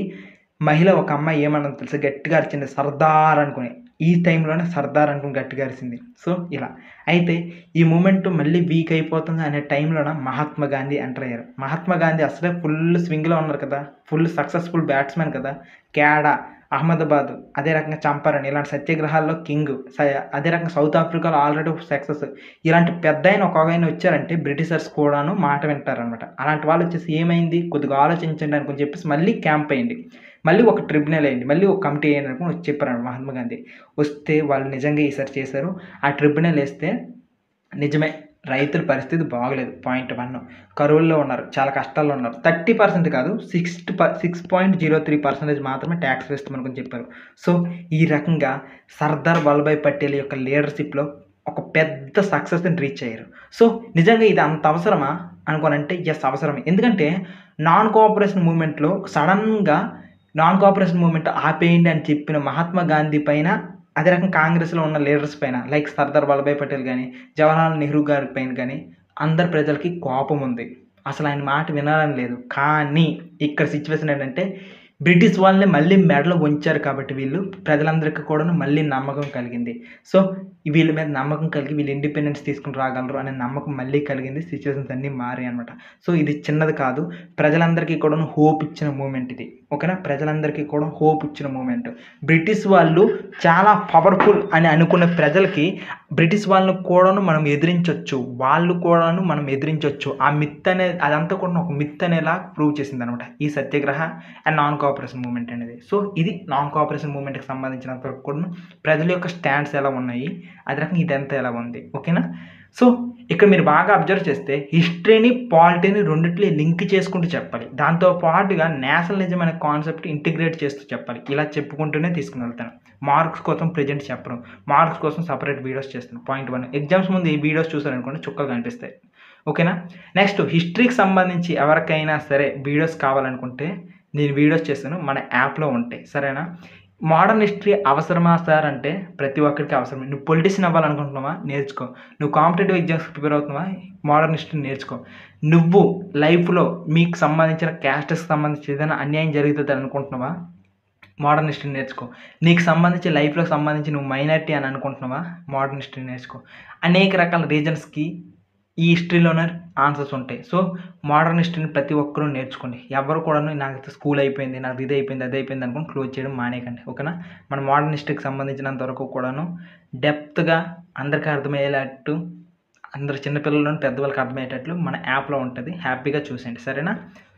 మహిళ ఒక అమ్మాయి ఏమన్నది తెలుసు, గట్టిగా అరిచింది సర్దార్ అనుకుని. ఈ టైంలోనే సర్దార్ అనుకుని గట్టిగా అరిసింది. సో ఇలా అయితే ఈ మూమెంట్ మళ్ళీ వీక్ అయిపోతుంది అనే టైంలోన మహాత్మా గాంధీ ఎంటర్ అయ్యారు. మహాత్మా గాంధీ అసలే ఫుల్ స్వింగ్లో ఉన్నారు కదా, ఫుల్ సక్సెస్ఫుల్ బ్యాట్స్మెన్ కదా, క్యాడా, అహ్మదాబాద్, అదే రకంగా చంపారణ్ ఇలాంటి సత్యాగ్రహాల్లో కింగ్, అదే రకంగా సౌత్ ఆఫ్రికాలో ఆల్రెడీ సక్సెస్. ఇలాంటి పెద్ద ఆయన ఒక ఆయన వచ్చారంటే బ్రిటిషర్స్ కూడాను మాట వింటారనమాట. అలాంటి వాళ్ళు వచ్చేసి ఏమైంది, కొద్దిగా ఆలోచించండి అనుకుని చెప్పేసి మళ్ళీ క్యాంప్ అయ్యింది, మళ్ళీ ఒక ట్రిబ్యునల్ అయింది, మళ్ళీ ఒక కమిటీ అయ్యింది అనుకుని వచ్చి చెప్పారు మహాత్మా గాంధీ. వస్తే వాళ్ళు నిజంగా ఈసారి చేశారు. ఆ ట్రిబ్యునల్ వేస్తే నిజమే రైతుల పరిస్థితి బాగలేదు. పాయింట్ 1 కరువుల్లో ఉన్నారు, చాలా కష్టాల్లో ఉన్నారు. 30% కాదు 6.03% మాత్రమే ట్యాక్స్ వేస్తామనుకుని చెప్పారు. సో ఈ రకంగా సర్దార్ వల్లభాయ్ పటేల్ యొక్క లీడర్షిప్లో ఒక పెద్ద సక్సెస్ని రీచ్ అయ్యారు. సో నిజంగా ఇది అంత అవసరమా అనుకోనంటే ఎస్ అవసరమే. ఎందుకంటే నాన్ కోఆపరేషన్ మూమెంట్లో సడన్గా నాన్ కోఆపరేషన్ మూమెంట్ ఆపేయండి అని చెప్పిన మహాత్మా గాంధీ పైన, అదే రకంగా కాంగ్రెస్లో ఉన్న లీడర్స్ పైన లైక్ సర్దార్ వల్లభాయ్ పటేల్ కానీ, జవహర్లాల్ నెహ్రూ గారి పైన కానీ అందరి ప్రజలకి కోపం ఉంది. అసలు ఆయన మాట వినాలని లేదు. కానీ ఇక్కడ సిచ్యువేషన్ ఏంటంటే బ్రిటిష్ వాళ్ళని మళ్ళీ మెడలో ఉంచారు కాబట్టి వీళ్ళు ప్రజలందరికీ కూడా మళ్ళీ నమ్మకం కలిగింది. సో వీళ్ళ మీద నమ్మకం కలిగి వీళ్ళు ఇండిపెండెన్స్ తీసుకుని రాగలరు అనే నమ్మకం మళ్ళీ కలిగింది. సిచ్యువేషన్స్ అన్నీ మారాయి అనమాట. సో ఇది చిన్నది కాదు, ప్రజలందరికీ కూడా హోప్ ఇచ్చిన మూమెంట్ ఇది. ఓకేనా, ప్రజలందరికీ కూడా హోప్ ఇచ్చిన మూమెంట్. బ్రిటిష్ వాళ్ళు చాలా పవర్ఫుల్ అని అనుకున్న ప్రజలకి బ్రిటిష్ వాళ్ళని కూడాను మనం ఎదిరించవచ్చు, వాళ్ళు కూడాను మనం ఎదిరించవచ్చు. ఆ మిత్ అనేది అదంతా కూడా ఒక మిత్ అనేలా ప్రూవ్ చేసింది అనమాట ఈ సత్యాగ్రహ అండ్ నాన్ కోఆపరేషన్ మూమెంట్ అనేది. సో ఇది నాన్ కోఆపరేషన్ మూమెంట్కి సంబంధించినంత వరకు కూడా ప్రజల యొక్క స్టాండ్స్ ఎలా ఉన్నాయి, అదే రకంగా ఇదంతా ఎలా ఉంది. ఓకేనా, సో ఇక్కడ మీరు బాగా అబ్జర్వ్ చేస్తే హిస్టరీని పాలిటీని రెండిట్లో లింక్ చేసుకుంటూ చెప్పాలి. దాంతో పాటుగా నేషనలిజం అనే కాన్సెప్ట్ ఇంటిగ్రేట్ చేస్తూ చెప్పాలి. ఇలా చెప్పుకుంటూనే తీసుకుని వెళ్తాను. మార్క్స్ కోసం ప్రజెంట్ చెప్పడం, మార్క్స్ కోసం సపరేట్ వీడియోస్ చేస్తాను. పాయింట్ 1 ఎగ్జామ్స్ ముందు ఈ వీడియోస్ చూసారనుకోండి చుక్కలు కనిపిస్తాయి. ఓకేనా, నెక్స్ట్ హిస్టరీకి సంబంధించి ఎవరికైనా సరే వీడియోస్ కావాలనుకుంటే నేను వీడియోస్ చేస్తాను, మన యాప్లో ఉంటాయి. సరేనా, మోడర్న్ హిస్టరీ అవసరమా సార్ అంటే ప్రతి ఒక్కరికి అవసరమే. నువ్వు పొలిటీషియన్ అవ్వాలనుకుంటున్నావా, నేర్చుకో. నువ్వు కాంపిటేటివ్ ఎగ్జామ్స్కి ప్రిపేర్ అవుతున్నావా, మోడర్న్ హిస్టరీ నేర్చుకో. నువ్వు లైఫ్లో మీకు సంబంధించిన క్యాస్ట్కి సంబంధించి ఏదైనా అన్యాయం జరుగుతుంది అనుకుంటున్నావా, మోడర్న్ హిస్టరీ నేర్చుకో. నీకు సంబంధించి లైఫ్లోకి సంబంధించి నువ్వు మైనారిటీ అని అనుకుంటున్నావా, మోడర్న్ హిస్టరీ నేర్చుకో. అనేక రకాల రీజన్స్కి ఈ హిస్టరీలోనే ఆన్సర్స్ ఉంటాయి. సో మోడర్న్ హిస్టరీని ప్రతి ఒక్కరూ నేర్చుకోండి. ఎవరు కూడా నాకు స్కూల్ అయిపోయింది, నాకు ఇది అయిపోయింది, అది అయిపోయింది అనుకుని క్లోజ్ చేయడం మానేకండి. ఓకేనా, మన మోడర్న్ హిస్టరీకి సంబంధించినంత వరకు కూడాను డెప్త్గా అందరికీ అర్థమయ్యేటట్టు, అందరు చిన్నపిల్లలను పెద్దవాళ్ళకి అర్థమయ్యేటట్లు మన యాప్లో ఉంటుంది. హ్యాపీగా చూసేయండి. సరేనా,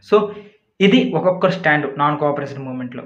సో ఇది ఒక్కొక్కరు స్టాండ్ నాన్ కోఆపరేషన్ మూమెంట్లో.